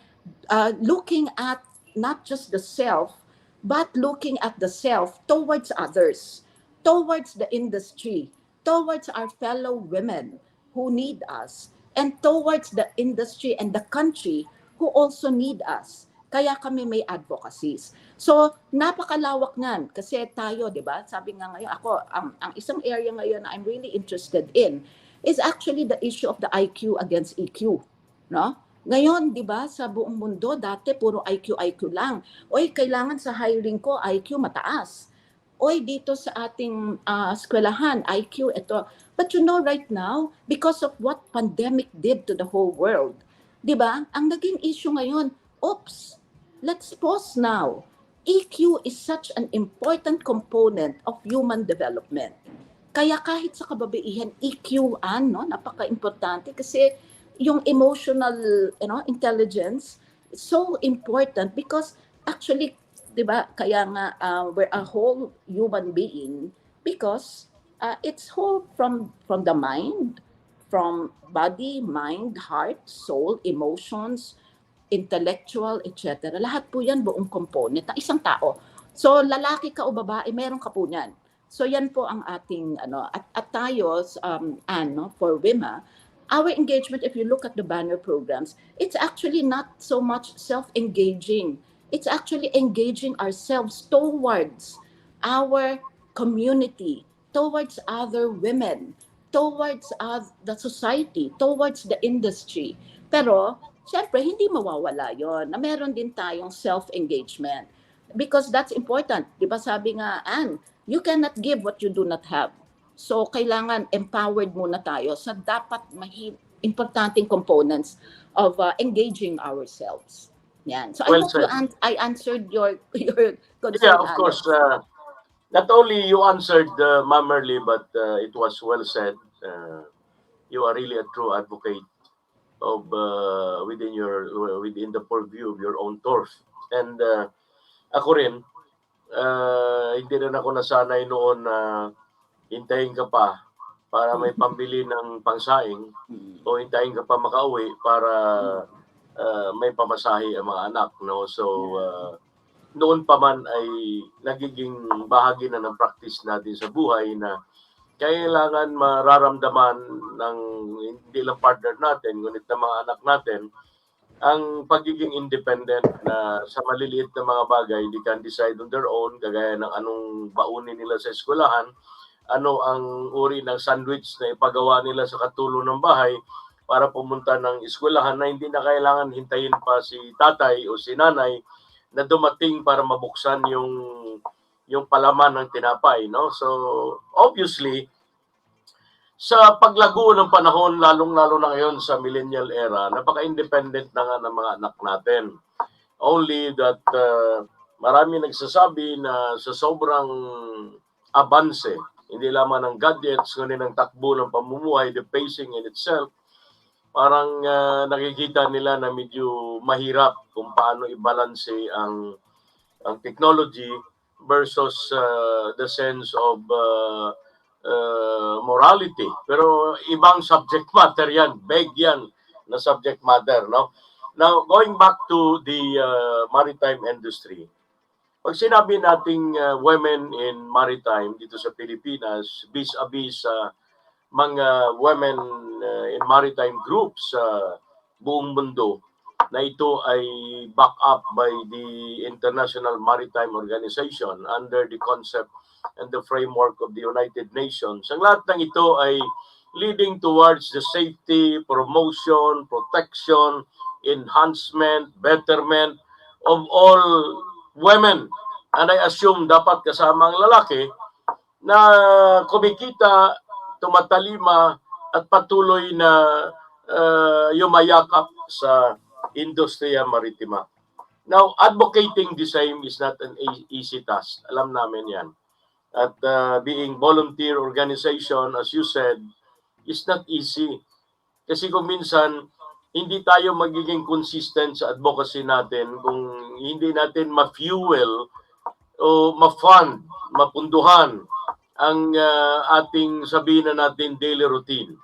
looking at not just the self, but looking at the self towards others, towards the industry, towards our fellow women who need us, and towards the industry and the country who also need us. Kaya kami may advocacies. So, napakalawak niyan. Kasi tayo, di ba? Sabi nga ngayon, ako, ang isang area ngayon na I'm really interested in is actually the issue of the IQ against EQ. No? Ngayon, di ba, sa buong mundo, dati puro IQ, IQ lang. Oy, kailangan sa hiring ko, IQ mataas. Oy, dito sa ating eskwelahan, IQ, ito. But you know, right now, because of what pandemic did to the whole world, di ba, ang naging issue ngayon, oops, let's pause now. EQ is such an important component of human development. Kaya kahit sa kababaihan, EQ-an, no, napaka-importante kasi yung emotional, intelligence is so important because actually, 'di ba, kaya nga we're a whole human being because it's whole from the mind, from body, mind, heart, soul, emotions, intellectual, etc. Lahat po yan buong component ng isang tao. So, lalaki ka o babae, meron ka po niyan. So, yan po ang ating, at tayo, for WIMA, our engagement, if you look at the banner programs, it's actually not so much self-engaging. It's actually engaging ourselves towards our community, towards other women, towards the society, towards the industry. Pero, syempre, hindi mawawala yon na meron din tayong self-engagement. Because that's important. Di ba sabi nga, Anne, you cannot give what you do not have. So, kailangan empowered muna tayo sa dapat importanteng components of engaging ourselves. Yan. So, I Well hope said. I answered your Yeah, concern, of course. Alex. Not only you answered Ma'am Merly, but it was well said. You are really a true advocate of within the purview of your own turf. And ako rin, hindi rin ako nasanay noon na hintayin ka pa para may pambili ng pangsaing o hintayin ka pa makauwi para may pamasahe ang mga anak, no? So noon pa man ay nagiging bahagi na ng practice natin sa buhay na kailangan mararamdaman ng hindi lang partner natin, ngunit ng mga anak natin, ang pagiging independent na sa maliliit na mga bagay, they can decide on their own, kagaya ng anong baunin nila sa eskwelahan, ano ang uri ng sandwich na ipagawa nila sa katulong ng bahay para pumunta ng eskwelahan na hindi na kailangan hintayin pa si tatay o si nanay na dumating para mabuksan yung palaman ng tinapay, no? So obviously sa paglago ng panahon, lalong-lalo na ngayon sa millennial era, napaka-independent na nga ng mga anak natin. Only that marami nagsasabi na sa sobrang abanse, hindi lamang ng gadgets, kundi ng takbo ng pamumuhay, the pacing in itself, parang nakikita nila na medyo mahirap kung paano i-balance ang technology versus the sense of morality. Pero ibang subject matter yan. Big yan na subject matter, no? Now, going back to the maritime industry, pag sinabi nating women in maritime dito sa Pilipinas, vis-a-vis mga women in maritime groups sa buong mundo na ito ay back up by the International Maritime Organization under the concept and the framework of the United Nations. Ang lahat ng ito ay leading towards the safety, promotion, protection, enhancement, betterment of all women. And I assume dapat kasama ang lalaki na kumikita, tumatalima at patuloy na yumayakap sa industriya maritima. Now, advocating the same is not an easy task. Alam namin yan. At being volunteer organization, as you said, is not easy. Kasi kung minsan, hindi tayo magiging consistent sa advocacy natin kung hindi natin ma-fuel o ma-fund, mapunduhan ang ating sabihin na natin daily routine.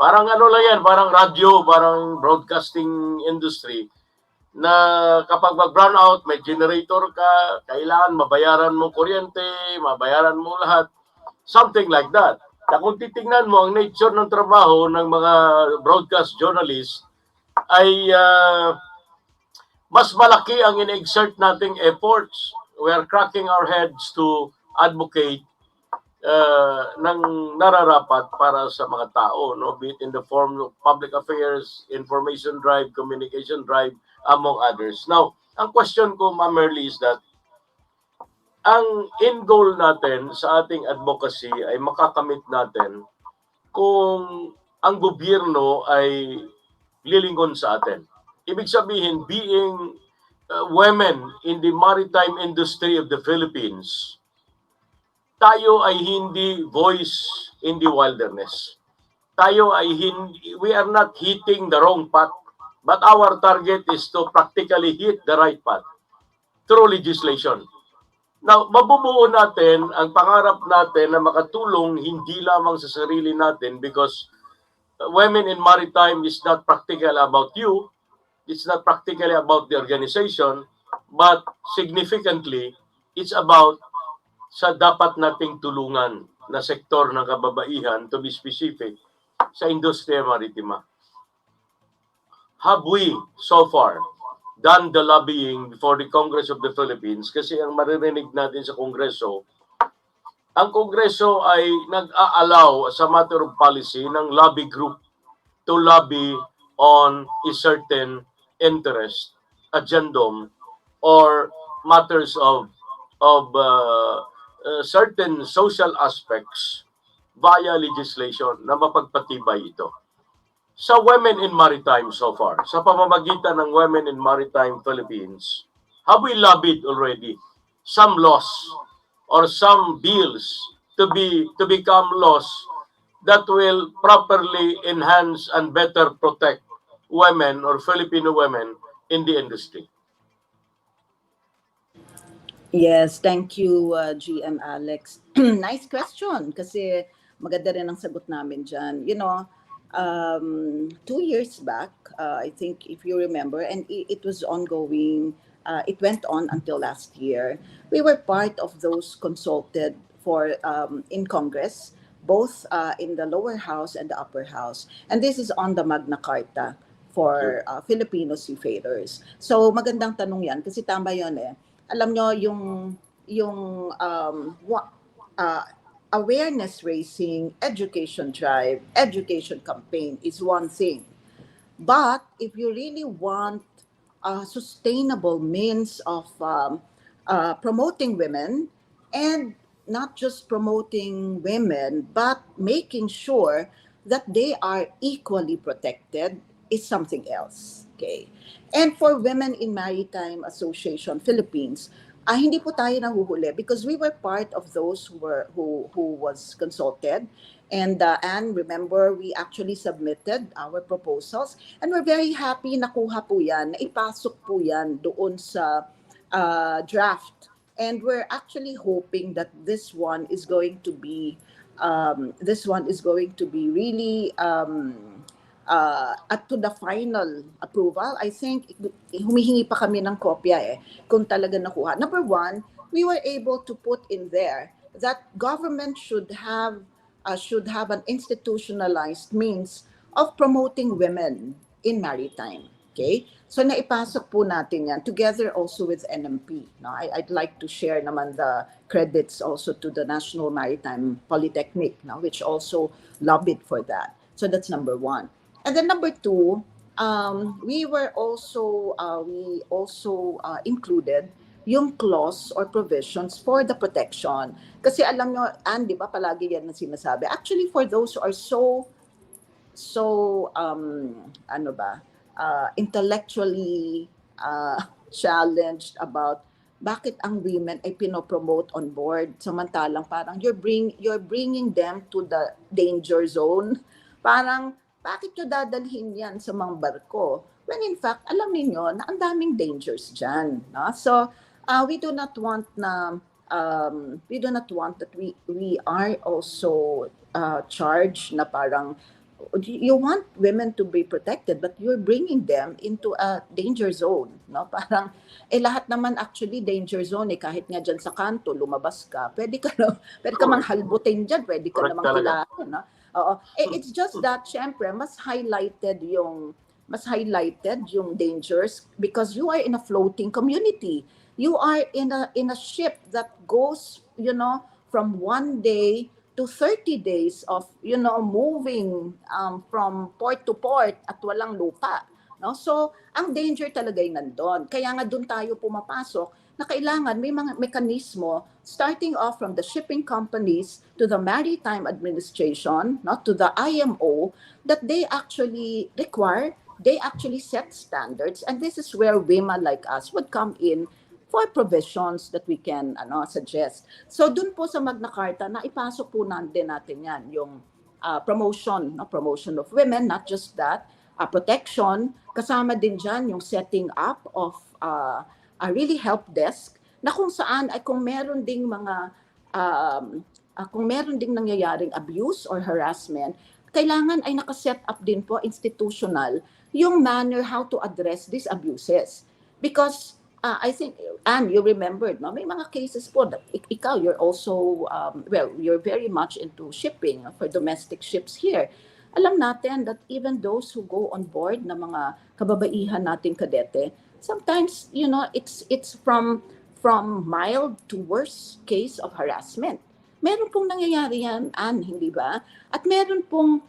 Parang ano lang yan, parang radyo, parang broadcasting industry na kapag mag-brown out, may generator ka, kailangan mabayaran mo kuryente, mabayaran mo lahat. Something like that. Na kung titingnan mo, ang nature ng trabaho ng mga broadcast journalists ay mas malaki ang in-exert nating efforts. We are cracking our heads to advocate ng nararapat para sa mga tao, no? Be it in the form of public affairs, information drive, communication drive, among others. Now, ang question ko, Ma'am Merly, is that ang end goal natin sa ating advocacy ay makakamit natin kung ang gobyerno ay lilingon sa atin. Ibig sabihin, being women in the maritime industry of the Philippines, tayo ay hindi voice in the wilderness. Tayo ay hindi, we are not hitting the wrong path, but our target is to practically hit the right path through legislation. Now, mabubuo natin ang pangarap natin na makatulong hindi lamang sa sarili natin because women in maritime is not practical about you, it's not practically about the organization, but significantly, it's about sa dapat nating tulungan na sektor ng kababaihan, to be specific, sa industriya maritima. Have we, so far, done the lobbying before the Congress of the Philippines? Kasi ang maririnig natin sa Kongreso, ang Kongreso ay nag-a-allow as a matter of policy ng lobby group to lobby on a certain interest, agendum, or matters of certain social aspects via legislation na mapagpatibay ito. Sa Women in Maritime so far, sa pamamagitan ng Women in Maritime Philippines, have we lobbied already some laws or some bills to become laws that will properly enhance and better protect women or Filipino women in the industry? Yes, thank you, GM Alex. Nice question kasi maganda rin ang sagot namin dyan. 2 years back, I think if you remember, and it was ongoing, it went on until last year. We were part of those consulted for in Congress, both in the lower house and the upper house. And this is on the Magna Carta for Filipino seafarers. So magandang tanong yan kasi tama yun eh. Alam nyo, yung awareness raising, education drive, education campaign is one thing. But if you really want a sustainable means of promoting women, and not just promoting women, but making sure that they are equally protected, is something else. Okay. And for Women in Maritime Association Philippines, hindi po tayo nahuhuli because we were part of those who was consulted. And remember, we actually submitted our proposals and we're very happy nakuha po yan, naipasok po yan doon sa draft. And we're actually hoping that this one is going to be really at to the final approval. I think humihingi pa kami ng kopya kung talaga nakuha. Number one, we were able to put in there that government should have should have an institutionalized means of promoting women in maritime. Okay? So naipasok po natin yan together also with NMP. No? I'd like to share naman the credits also to the National Maritime Polytechnic, no? Which also lobbied for that. So that's number one. And then number two, we also included yung clause or provisions for the protection. Kasi alam nyo, Ann, di ba palagi yan na sinasabi? Actually, for those who are ano ba, intellectually challenged about bakit ang women ay pinopromote on board samantalang parang you're bringing them to the danger zone. Parang bakit nyo dadalhin yan sa mga barko when in fact alam niyo na ang daming dangers diyan, no? So we do not want that we are also charged na parang you want women to be protected but you're bringing them into a danger zone, no? Parang lahat naman actually danger zone kahit nga diyan sa kanto lumabas ka pwede ka mang halbutin diyan, pwede ka namang hilahin, no? Oo. It's just that syempre mas highlighted yung dangers because you are in a floating community. You are in a ship that goes, from 1 day to 30 days of, moving from port to port at walang lupa. No? So, ang danger talaga ay nandun. Kaya nga doon tayo pumapasok na kailangan may mga mekanismo starting off from the shipping companies to the Maritime Administration, no, to the IMO, that they actually set standards, and this is where women like us would come in for provisions that we can suggest. So dun po sa Magna Carta na ipasok po natin yan yung promotion of women, not just that, protection, kasama din dyan yung setting up of a really help desk na kung saan ay kung meron ding nangyayaring abuse or harassment, kailangan ay nakaset up din po institutional yung manner how to address these abuses. Because I think, and you remembered, no? May mga cases po that ikaw, you're also, you're very much into shipping for domestic ships here. Alam natin that even those who go on board na mga kababaihan nating kadete, sometimes, it's from mild to worse case of harassment. Meron pong nangyayari yan, Ann, hindi ba? At meron pong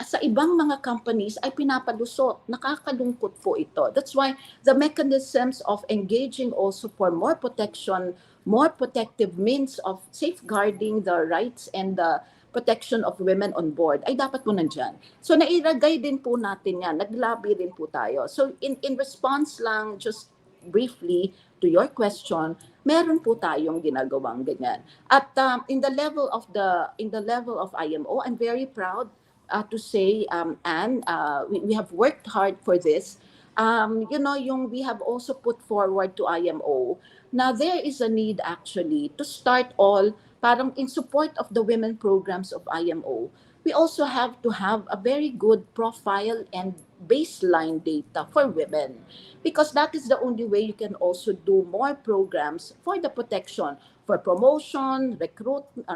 sa ibang mga companies ay pinapalusot. Nakakalungkot po ito. That's why the mechanisms of engaging also for more protection, more protective means of safeguarding the rights and the protection of women on board ay dapat po nandyan. So nailagay din po natin yan. Naglabi din po tayo. So in response lang, just briefly to your question, meron po tayong ginagawang ganyan. At in the level of IMO, I'm very proud to say, Anne, we have worked hard for this. We have also put forward to IMO na there is a need actually to start all parang in support of the women programs of IMO. We also have to have a very good profile and baseline data for women because that is the only way you can also do more programs for the protection, for promotion, recruitment,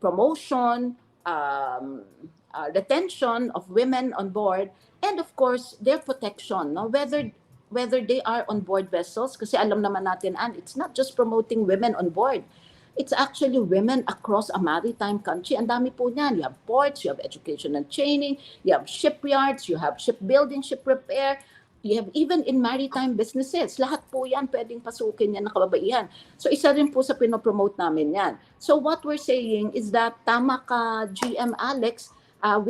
promotion, retention of women on board, and of course their protection, no? Whether they are on board vessels, kasi alam naman natin, and it's not just promoting women on board, it's actually women across a maritime country. Ang dami po niyan. You have ports, you have education and training, you have shipyards, you have shipbuilding, ship repair, you have even in maritime businesses. Lahat po yan pwedeng pasukin yan na kababaihan. So isa rin po sa pinopromote namin yan. So what we're saying is that tama ka, GM Alex, ang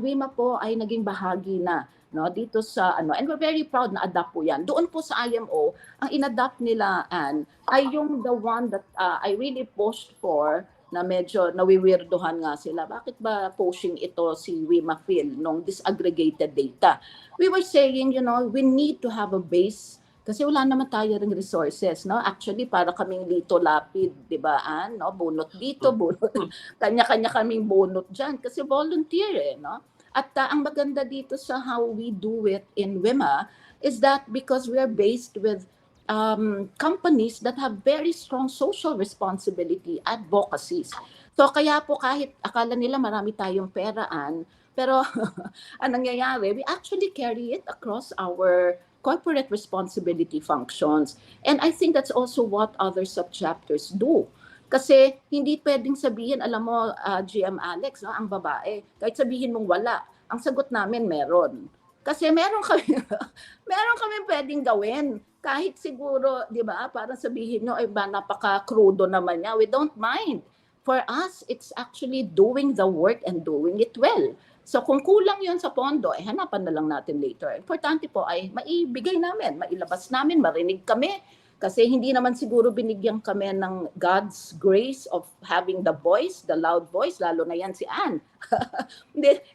WIMA po ay naging bahagi na, no, dito sa and we're very proud na adapt po yan. Doon po sa IMO, ang inadapt nila, Ann, ay yung the one that I really pushed for na medyo nawiwirdohan nga sila. Bakit ba pushing ito si WIMA Phil nung disaggregated data? We were saying, we need to have a base kasi wala naman tayo ring resources, no? Actually, para kaming lito lapid, di ba, Ann? No? Bunot dito, bunot. Kanya-kanya kaming bunot dyan kasi volunteer, no? At ang maganda dito sa how we do it in WIMA is that because we are based with companies that have very strong social responsibility advocacies. So kaya po kahit akala nila marami tayong peraan, pero ang nangyayari, we actually carry it across our corporate responsibility functions. And I think that's also what other subchapters do. Kasi hindi pwedeng sabihin, alam mo, GM Alex, no, ang babae, kahit sabihin mong wala, ang sagot namin meron. Kasi meron kami, meron kami pwedeng gawin. Kahit siguro, di ba, parang sabihin nyo, ay ba, napaka-crudo naman niya. We don't mind. For us, it's actually doing the work and doing it well. So kung kulang yun sa pondo, hanapan na lang natin later. Importante po ay maibigay namin, mailabas namin, marinig kami. Kasi hindi naman siguro binigyan kami ng God's grace of having the voice, the loud voice, lalo na yan si Anne.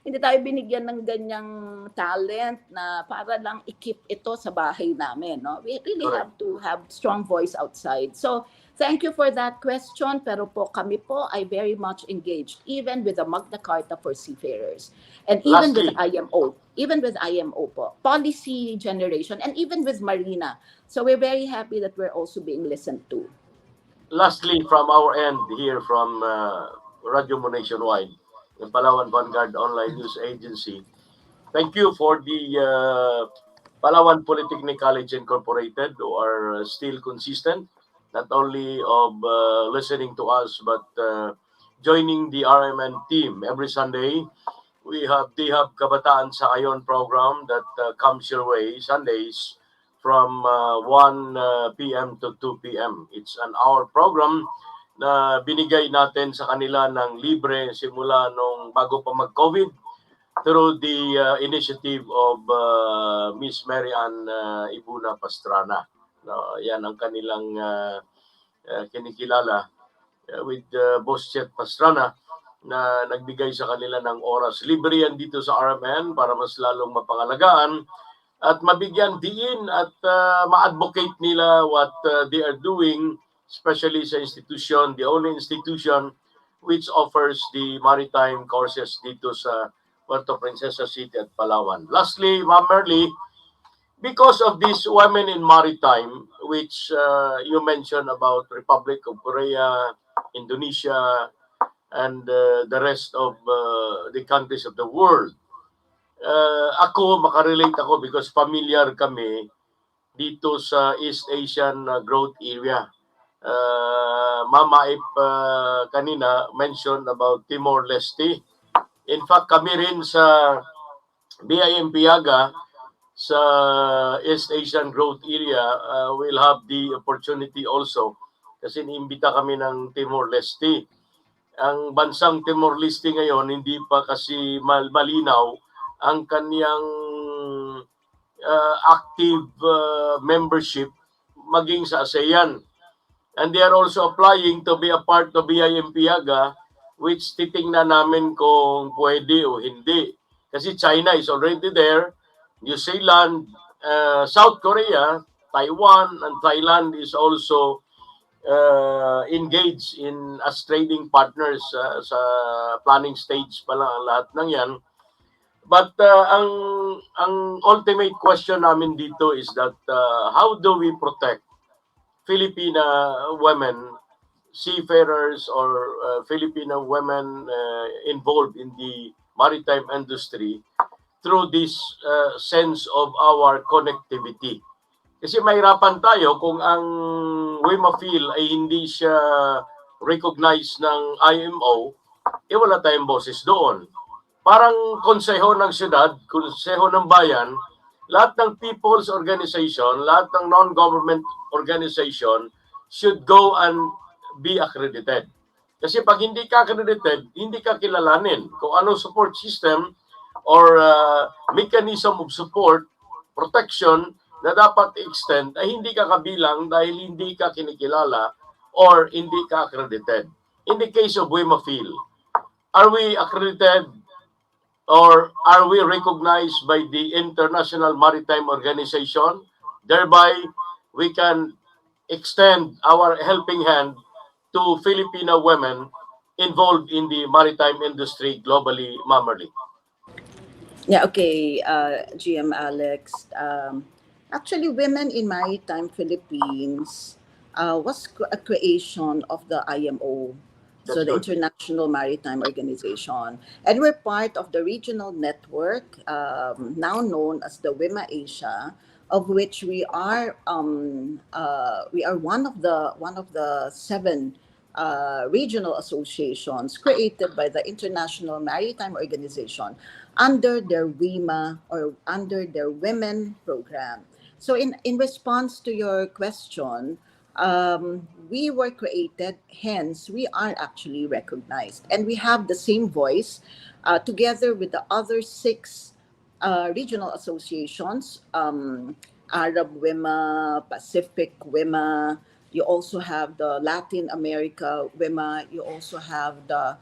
hindi tayo binigyan ng ganyang talent na para lang i-keep ito sa bahay namin. No? We really Correct. have to have strong voice outside. So, thank you for that question. Pero po, kami po ay very much engaged, even with the Magna Carta for Seafarers. And even with Lastly, IMO, even with IMO po, policy generation, and even with Marina. So we're very happy that we're also being listened to. lastly, from our end here from Radio Mo Nationwide, the Palawan Vanguard Online News Agency, thank you for the Palawan Polytechnic College Incorporated who are still consistent, not only of listening to us, but joining the RMN team every Sunday. They have Kabataan sa Ayon program that comes your way Sundays from 1 p.m. to 2 p.m. It's an hour program na binigay natin sa kanila ng libre simula nung bago pa mag-COVID through the initiative of Miss Mary Ann Ibuna Pastrana. No, yan ang kanilang kinikilala with Boss Chet Pastrana na nagbigay sa kanila ng oras. Libre yan dito sa RMN para mas lalong mapangalagaan at mabigyan diin at ma-advocate nila what they are doing, especially sa institution, the only institution which offers the maritime courses dito sa Puerto Princesa City at Palawan. Lastly, Ma'am Merly, because of this women in maritime, which you mentioned about Republic of Korea, Indonesia, and the rest of the countries of the world, ako, makarelate ako because familiar kami dito sa East Asian growth area. Mama Ip kanina mentioned about Timor-Leste. In fact, kami rin sa BIM Piaga sa East Asian growth area will have the opportunity also kasi niimbita kami ng Timor-Leste. Ang bansang Timor-Leste ngayon hindi pa kasi malinaw ang kaniyang active membership maging sa ASEAN. And they are also applying to be a part of BIM Piaga, which titingnan namin kung pwede o hindi. Kasi China is already there, New Zealand, South Korea, Taiwan, and Thailand is also engaged in as trading partners sa planning stage pa lang ang lahat ng yan. But ang ultimate question namin dito is that how do we protect Filipina women, seafarers or Filipino women involved in the maritime industry through this sense of our connectivity. Kasi mahirapan tayo kung ang WIMAFIL ay hindi siya recognized ng IMO, wala tayong boses doon. Parang konseho ng syudad, konseho ng bayan, lahat ng people's organization, lahat ng non-government organization should go and be accredited. Kasi pag hindi ka accredited, hindi ka kilalanin kung anong support system or mechanism of support, protection na dapat extend ay hindi ka kabilang dahil hindi ka kinikilala or hindi ka accredited. In the case of WIMAFIL, are we accredited or are we recognized by the International Maritime Organization? Thereby, we can extend our helping hand to Filipino women involved in the maritime industry globally, Ma'am Merly. Yeah, okay, GM Alex. Actually, Women in Maritime Philippines was a creation of the IMO, so That's the good. International Maritime Organization. And we're part of the regional network, now known as the WIMA Asia, of which we are one of the seven regional associations created by the International Maritime Organization under their WIMA, or under their Women program. So in response to your question, we were created, hence we are actually recognized. And we have the same voice together with the other six regional associations, Arab WIMA, Pacific WIMA. You also have the Latin America WIMA. You also have the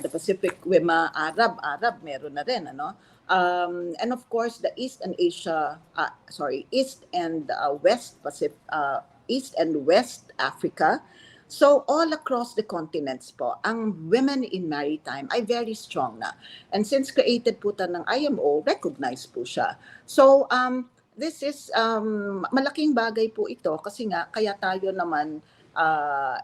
Pacific WIMA, Arab meron na rin, ano? And of course, the East and West Pacific, East and West Africa. So all across the continents po, ang Women in Maritime ay very strong na. And since created po ta ng IMO, recognized po siya. So this is malaking bagay po ito kasi nga kaya tayo naman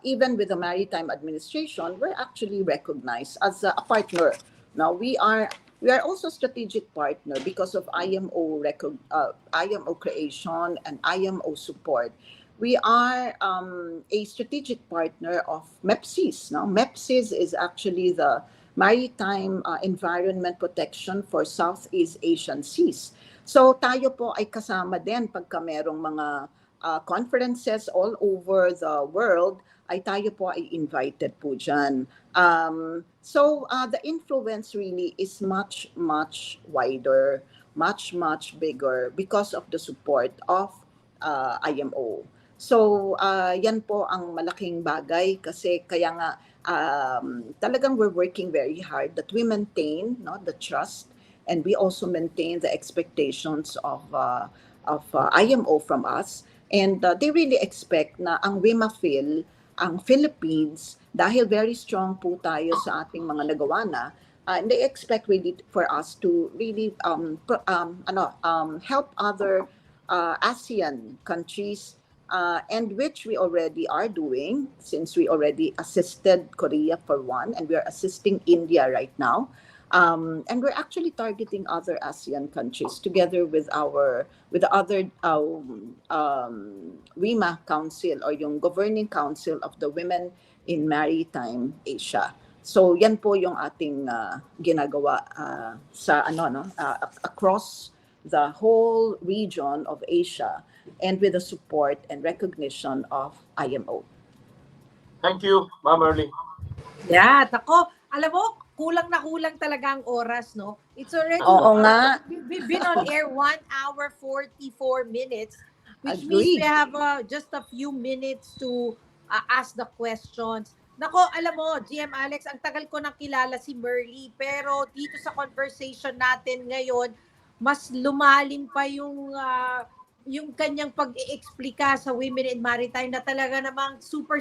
even with the Maritime Administration, we're actually recognized as a partner. Now we are also strategic partner because of IMO creation and IMO support. We are a strategic partner of MEPSIS. Now, MEPSIS is actually the Maritime Environment Protection for Southeast Asian Seas. So tayo po ay kasama din pagka merong mga conferences all over the world, ay tayo po ay invited po dyan. The influence really is much, much wider, much bigger because of the support of IMO. So, yan po ang malaking bagay kasi kaya nga talagang we're working very hard that we maintain the trust, and we also maintain the expectations of IMO from us. And they really expect na ang WIMA-Phil, ang Philippines, dahil very strong po tayo sa ating mga nagawa na, and they expect really for us to really help other ASEAN countries, and which we already are doing, since we already assisted Korea for one, and we are assisting India right now. And we're actually targeting other ASEAN countries together with the other WIMA Council, or yung Governing Council of the Women in Maritime Asia. So yan po yung ating ginagawa across the whole region of Asia, and with the support and recognition of IMO. Thank you, Ma'am Erly. Yeah, ako, alam mo, kulang na kulang talaga ang oras, no? It's already, Oo nga. we've been on air 1 hour 44 minutes, which means Agree. we have just a few minutes to ask the questions. Nako, alam mo, GM Alex, ang tagal ko nang kilala si Merly, pero dito sa conversation natin ngayon, mas lumalim pa yung kanyang pag-i-explika sa Women in Maritime na talaga namang super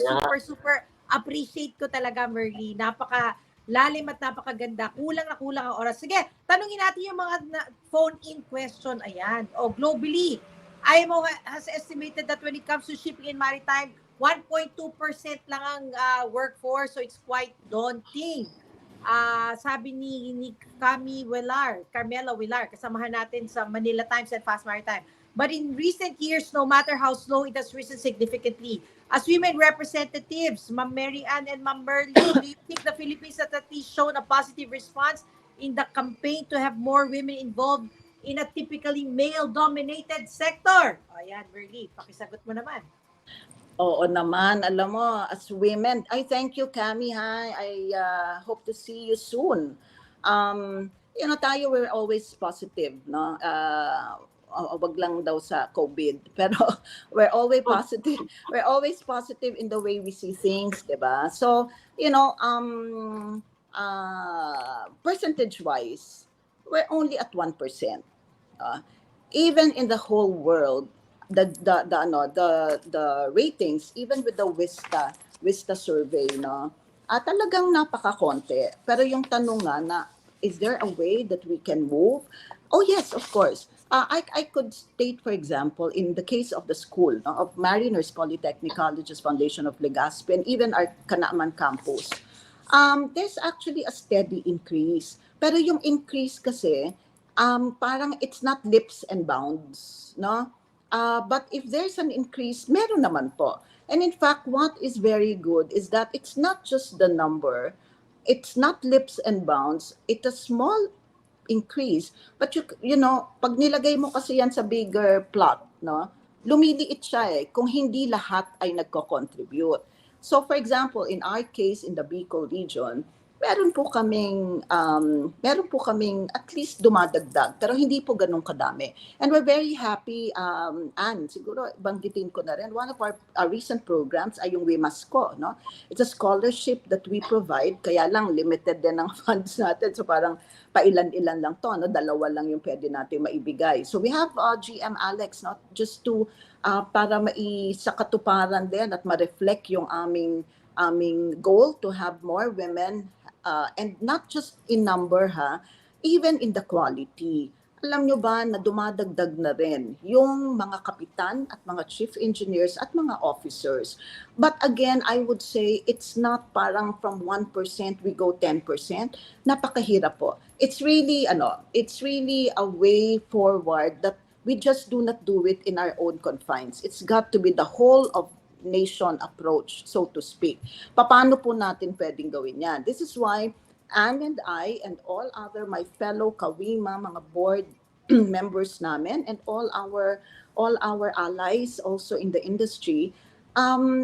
appreciate ko talaga, Merly. Napaka lalim at napakaganda. Kulang na kulang ang oras. Sige, tanungin natin yung mga phone-in question. Ayan. Globally, IMO has estimated that when it comes to shipping and maritime, 1.2% lang ang workforce, so it's quite daunting. Sabi ni Carmela Villar, kasamahan natin sa Manila Times and Fast Maritime. But in recent years, no matter how slow, it has risen significantly. As women representatives, Ma'am Mary Ann and Ma'am Merly, do you think the Philippines has at least shown a positive response in the campaign to have more women involved in a typically male-dominated sector? Ayan, Merly, pakisagot mo naman. Oo naman, alam mo, as women, I thank you, Cami, ha? I hope to see you soon. Tayo, we're always positive, no? Wag lang daw sa COVID, pero we're always positive. We're always positive in the way we see things, diba? So, percentage-wise, we're only at 1%. Even in the whole world, the ratings, even with the Vista survey, no, talagang napakakonti. Pero yung tanong nga na, is there a way that we can move? Oh yes, of course. I could state, for example, in the case of the school, no, of Mariners Polytechnic Colleges Foundation of Legazpi, and even our Kanaaman campus, there's actually a steady increase. Pero yung increase kasi, parang it's not leaps and bounds, no? But if there's an increase, meron naman po. And in fact, what is very good is that it's not just the number, it's not leaps and bounds, it's a small increase. But you know, pag nilagay mo kasi yan sa bigger plot, no, lumiliit siya eh, kung hindi lahat ay nagko-contribute. So for example, in our case, in the Bicol region, meron po kaming at least dumadagdag, pero hindi po ganun kadami. And we're very happy, and siguro banggitin ko na rin, one of our recent programs ay yung Wimasco, no? It's a scholarship that we provide, kaya lang limited din ang funds natin, so parang pailan-ilan lang to, no? Dalawa lang yung pwede natin maibigay. So we have GM Alex, no? Just to para sa katuparan din at ma-reflect yung aming goal to have more women, and not just in number ha, even in the quality. Alam nyo ba na dumadagdag na rin yung mga kapitan at mga chief engineers at mga officers. But again, I would say it's not parang from 1% we go 10%. Napakahirap po. It's really a way forward that we just do not do it in our own confines. It's got to be the whole of nation approach, so to speak. Paano po natin pwedeng gawin yan? This is why Anne and I and all other my fellow Kawima, mga board members namin, and all our allies also in the industry,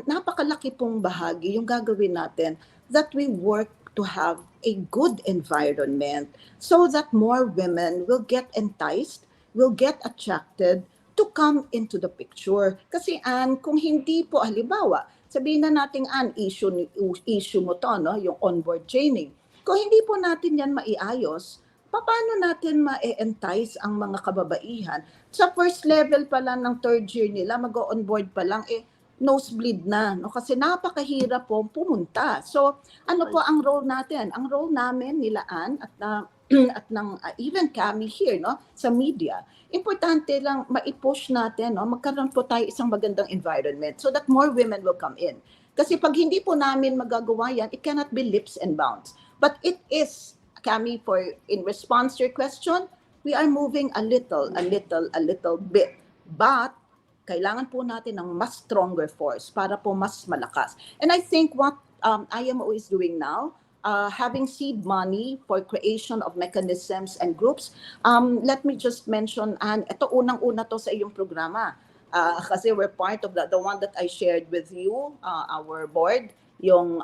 napakalaki pong bahagi yung gagawin natin that we work to have a good environment so that more women will get enticed, will get attracted to come into the picture. Kasi kung hindi po, halimbawa, sabihin na natin issue mo to, no, yung onboard training. Kung hindi po natin yan maiayos, paano natin ma-entice ang mga kababaihan? Sa first level pa lang ng third year nila, mag-onboard pa lang, nosebleed na, no? Kasi napakahirap po pumunta. So, ano po ang role natin? Ang role namin nilaan at at ng even kami here, no, sa media, importante lang ma-push natin, no, magkaroon po tayo isang magandang environment so that more women will come in. Kasi pag hindi po namin magagawa yan, it cannot be leaps and bounds. But it is, Cami, in response to your question, we are moving a little bit. But kailangan po natin ng mas stronger force para po mas malakas. And I think what IMO is doing now, having seed money for creation of mechanisms and groups. Let me just mention, and ito unang-una to sa iyong programa. Kasi we're part of the one that I shared with you, our board, yung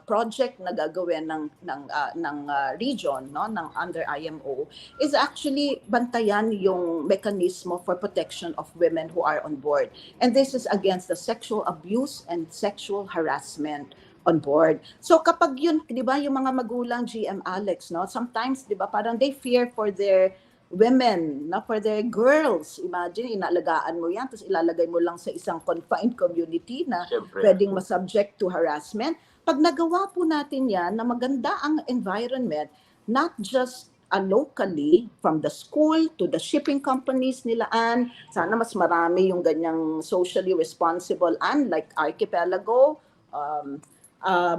project na gagawin ng region, no, ng under IMO, is actually bantayan yung mekanismo for protection of women who are on board. And this is against the sexual abuse and sexual harassment on board. So kapag yun, 'di ba, yung mga magulang, GM Alex, no, sometimes 'di ba parang they fear for their women, no, for their girls. Imagine, inaalagaan mo yan, tapos ilalagay mo lang sa isang confined community na Siyempre. pwedeng masubject to harassment. Pag nagawa po natin yan, na maganda ang environment, not just locally, from the school to the shipping companies nilaan, sana mas marami yung ganyang socially responsible, unlike Archipelago,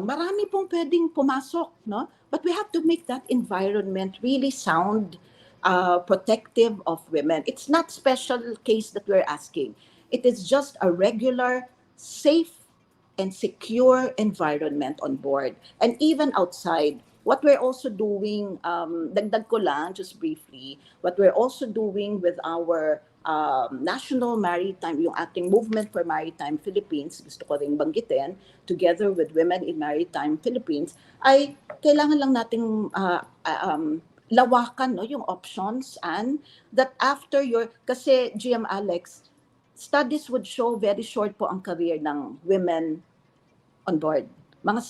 marami pong pwedeng pumasok, no? But we have to make that environment really sound, protective of women. It's not special case that we're asking. It is just a regular, safe, and secure environment on board. And even outside, what we're also doing, dagdag ko lang, just briefly, what we're also doing with our national maritime, yung ating movement for maritime Philippines, gusto ko ring banggitin, together with Women in Maritime Philippines, ay kailangan lang nating lawakan, no, yung options, and that after kasi GM Alex, studies would show very short po ang career ng women on board, mga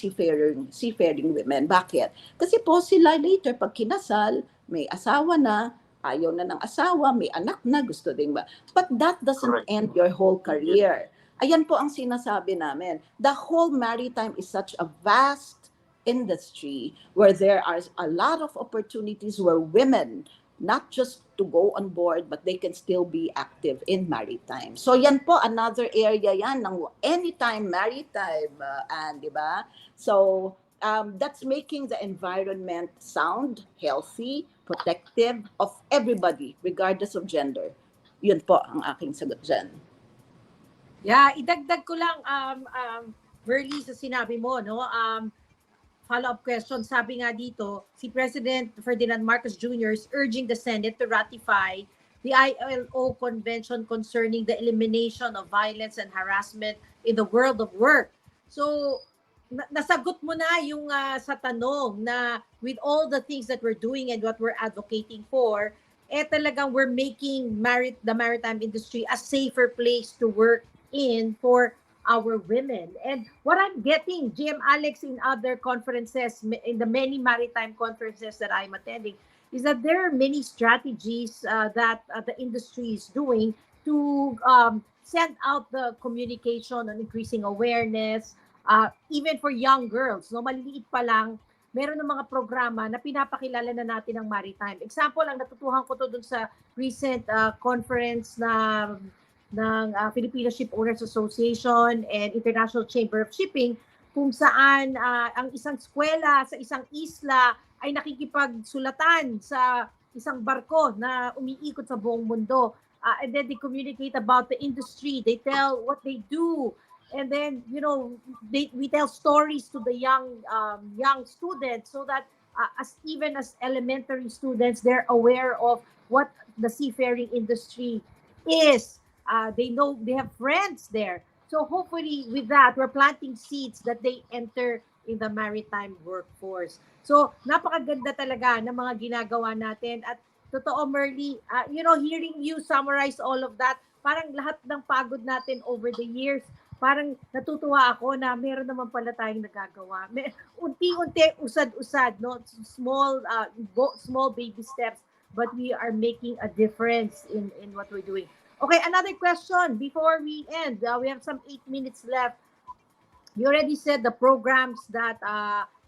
seafaring women. Bakit? Kasi po sila later, pag kinasal, may asawa na, ayaw na ng asawa, may anak na, gusto din ba? But that doesn't Correct. end your whole career. Ayan po ang sinasabi namin. The whole maritime is such a vast industry where there are a lot of opportunities where women not just to go on board, but they can still be active in maritime. So yan po, another area yan ng anytime maritime, and di ba? So that's making the environment sound, healthy, protective of everybody, regardless of gender. Yun po ang aking sagot dyan. Yeah, idagdag ko lang, Merly, sa sinabi mo, no? Follow-up question, sabi nga dito, si President Ferdinand Marcos Jr. is urging the Senate to ratify the ILO Convention concerning the elimination of violence and harassment in the world of work. So, nasagot mo na yung sa tanong na with all the things that we're doing and what we're advocating for, talagang we're making the maritime industry a safer place to work in for our women. And what I'm getting, GM Alex, in other conferences, in the many maritime conferences that I'm attending, is that there are many strategies that the industry is doing to send out the communication on increasing awareness, even for young girls. No, maliliit pa lang, meron ng mga programa na pinapakilala na natin ang maritime. Example, ang natutuhan ko to dun sa recent conference ng Filipino Ship Owners Association and International Chamber of Shipping, kung saan ang isang eskwela sa isang isla ay nakikipagsulatan sa isang barko na umiikot sa buong mundo. And then they communicate about the industry. They tell what they do. And then, we tell stories to the young students, so that even as elementary students, they're aware of what the seafaring industry is. They know they have friends there. So hopefully with that, we're planting seeds that they enter in the maritime workforce. So napakaganda talaga ng mga ginagawa natin. At totoo, Merly, hearing you summarize all of that, parang lahat ng pagod natin over the years, parang natutuwa ako na meron naman pala tayong nagagawa. Unti-unti, usad-usad, no? Small baby steps, but we are making a difference in what we're doing. Okay, another question before we end. We have some 8 minutes left. You already said the programs that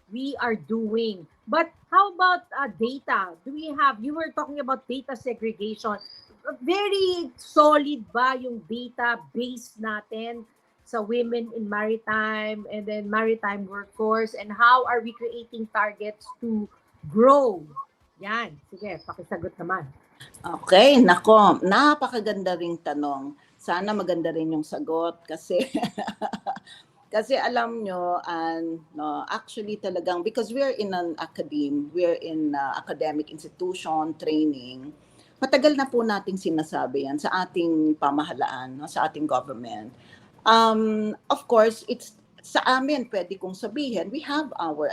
we are doing. But how about data? You were talking about data segregation. Very solid ba yung database natin sa women in maritime and then maritime workforce? And how are we creating targets to grow? Yan. Sige, pakisagot naman. Okay, nako, napakaganda ring tanong. Sana maganda rin yung sagot kasi kasi alam nyo, no, actually talagang because we're in an we're in academic institution, training, matagal na po nating sinasabi yan sa ating pamahalaan, no, sa ating government. Of course, it's sa amin pwede kong sabihin, we have our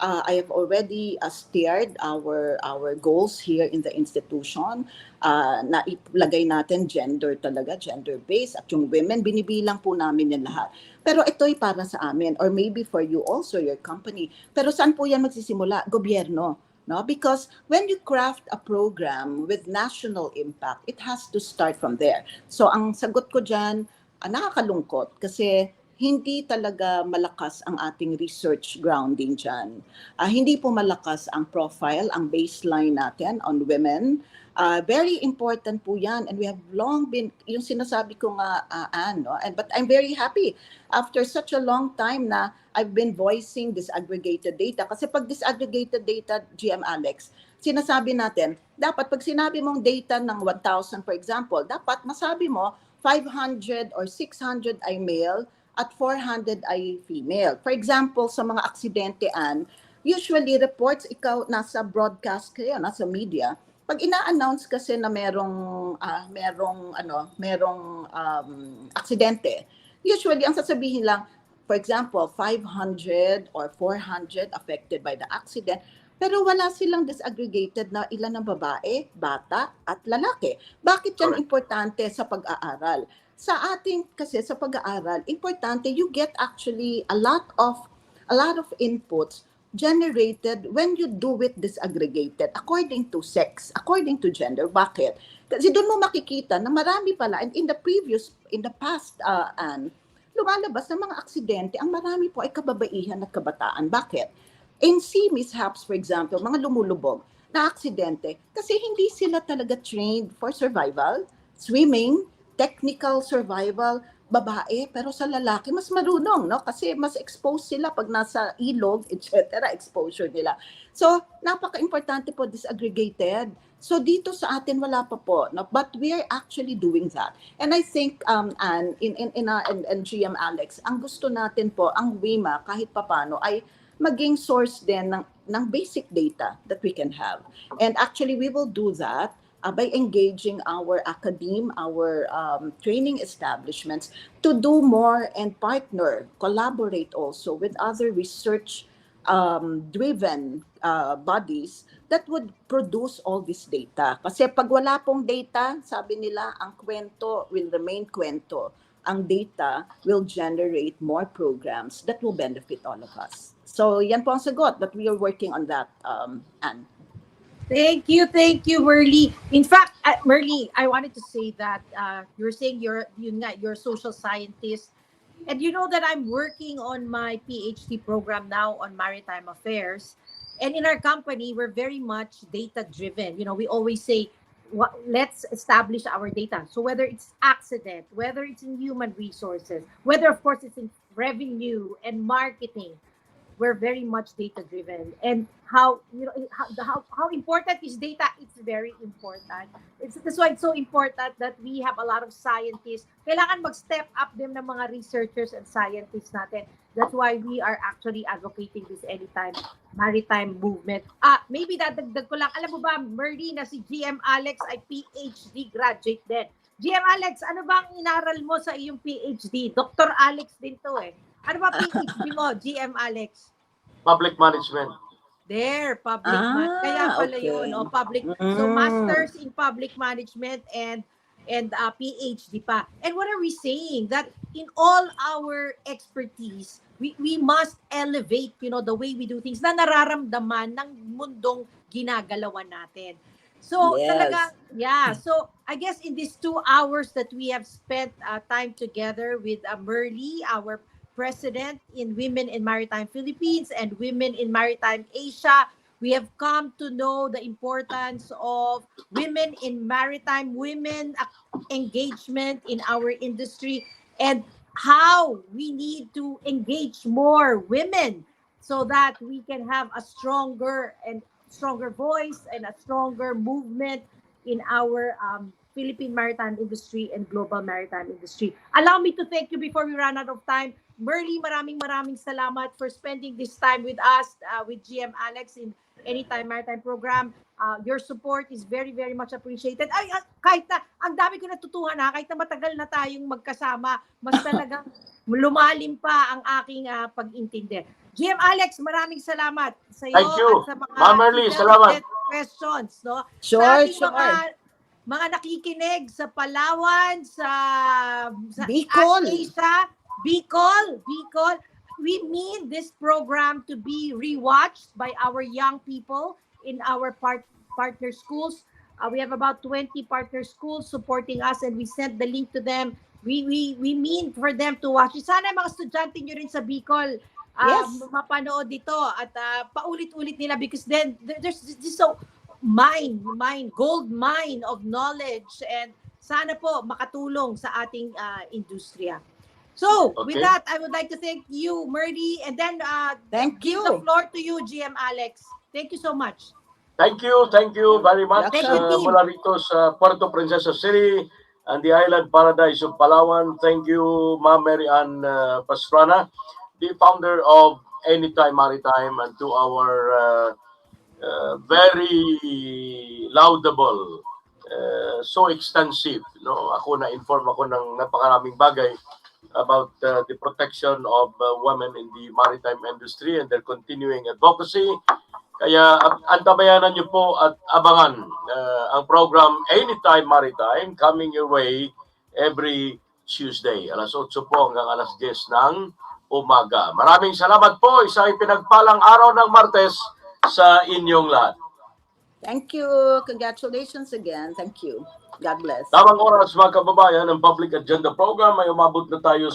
I have already steered our goals here in the institution. Na ilagay natin gender talaga, gender-based, at yung women, binibilang po namin yan lahat. Pero ito'y para sa amin, or maybe for you also, your company. Pero saan po yan magsisimula? Gobyerno. No? Because when you craft a program with national impact, it has to start from there. So ang sagot ko dyan, nakakalungkot kasi hindi talaga malakas ang ating research grounding dyan. Hindi po malakas ang profile, ang baseline natin on women. Very important po yan, and we have long been, yung sinasabi ko nga, but I'm very happy after such a long time na I've been voicing disaggregated data. Kasi pag disaggregated data, GM Alex, sinasabi natin, dapat pag sinabi mong data ng 1,000 for example, dapat masabi mo 500 or 600 ay male, at 400 ay female. For example, sa mga aksidente-an, usually reports, ikaw nasa broadcast kayo, nasa media. Pag ina-announce kasi na merong aksidente, usually ang sasabihin lang, for example, 500 or 400 affected by the accident, pero wala silang disaggregated na ilan ng babae, bata, at lalaki. Bakit yan importante sa pag-aaral? Sa ating kasi sa pag-aaral, importante you get actually a lot of inputs generated when you do it disaggregated according to sex, according to gender. Bakit? Kasi doon mo makikita na marami pala, and in the past, lumalabas na mga aksidente, ang marami po ay kababaihan at kabataan. Bakit? In sea mishaps, for example, mga lumulubog, na aksidente kasi hindi sila talaga trained for survival, swimming, technical survival, babae, pero sa lalaki mas marunong, no? Kasi mas exposed sila pag nasa ilog, etc. exposure nila. So, napaka-importante po disaggregated. So, dito sa atin wala pa po, no? But we are actually doing that. And I think, and GM Alex, ang gusto natin po, ang WIMA, kahit papano, ay maging source din ng basic data that we can have. And actually, we will do that by engaging our academe, our training establishments to do more and partner, collaborate also with other research driven bodies that would produce all this data. Kasi pag wala pong data, sabi nila, ang kwento will remain kwento. Ang data will generate more programs that will benefit all of us. So yan po ang sagot, but we are working on that, Anne. Thank you, Merly. In fact, Merly, I wanted to say that you're saying you're a social scientist, and you know that I'm working on my PhD program now on maritime affairs, and in our company we're very much data driven. You know, we always say, let's establish our data. So whether it's accident, whether it's in human resources, whether of course it's in revenue and marketing, we're very much data driven. And how, you know, how important is data? It's very important. That's why it's so important that we have a lot of scientists. Kailangan mag-step up din ng mga researchers and scientists natin. That's why we are actually advocating this anytime maritime movement. Maybe dadagdag ko lang, alam mo ba, Merly, na si GM Alex ay PhD graduate din. GM Alex, ano ba ang inaral mo sa iyong PhD? Dr. Alex din to eh. Ano ba PhD mo, GM Alex? Public management. There, kaya pala okay. yun, public. So masters in public management and PhD pa. And what are we saying? That in all our expertise, we must elevate, you know, the way we do things na nararamdaman ng mundong ginagalawan natin. So Yes. talaga, yeah. So I guess in these 2 hours that we have spent time together with Merly, our president in Women in Maritime Philippines and Women in Maritime Asia, we have come to know the importance of women in maritime, women engagement in our industry, and how we need to engage more women so that we can have a stronger voice and a stronger movement in our Philippine maritime industry and global maritime industry. Allow me to thank you before we run out of time. Merly, maraming salamat for spending this time with us, with GM Alex in Anytime Maritime Program. Your support is very much appreciated. Ay, kahit na, ang dami ko natutuhan kahit na matagal na tayong magkasama, mas talagang lumalim pa ang aking pag-intindi. GM Alex, maraming salamat sa iyo Thank you. at sa mga Ma'am Merly, salamat. questions. No? Sure, sa ating sure. mga nakikinig sa Palawan, sa Bicol. Asia, Bicol, we mean this program to be rewatched by our young people in our partner schools. We have about 20 partner schools supporting us, and we sent the link to them. We mean for them to watch. Sana mga estudyante nyo rin sa Bicol Yes. mapanood dito at paulit-ulit nila, because then there's this so gold mine of knowledge, and sana po makatulong sa ating industriya. So, with Okay. that, I would like to thank you, Merly, and then Thank give you. the floor to you, GM Alex. Thank you so much. Thank you very much. Thank you, team. Mula rito sa Puerto Princesa City and the island paradise of Palawan. Thank you, Ma'am Mary Ann Pastrana, the founder of Anytime Maritime, and to our very laudable, so extensive. No? Na-inform ako ng napakaraming bagay about the protection of women in the maritime industry and their continuing advocacy. Kaya antabayanan niyo po at abangan ang program Anytime Maritime coming your way every Tuesday. Alas 8 po hanggang alas 10 ng umaga. Maraming salamat po. Isang pinagpalang araw ng Martes sa inyong lahat. Thank you. Congratulations again. Thank you. God bless. Tamang oras mga kababayan, ang Public Agenda Program ay umabot na tayo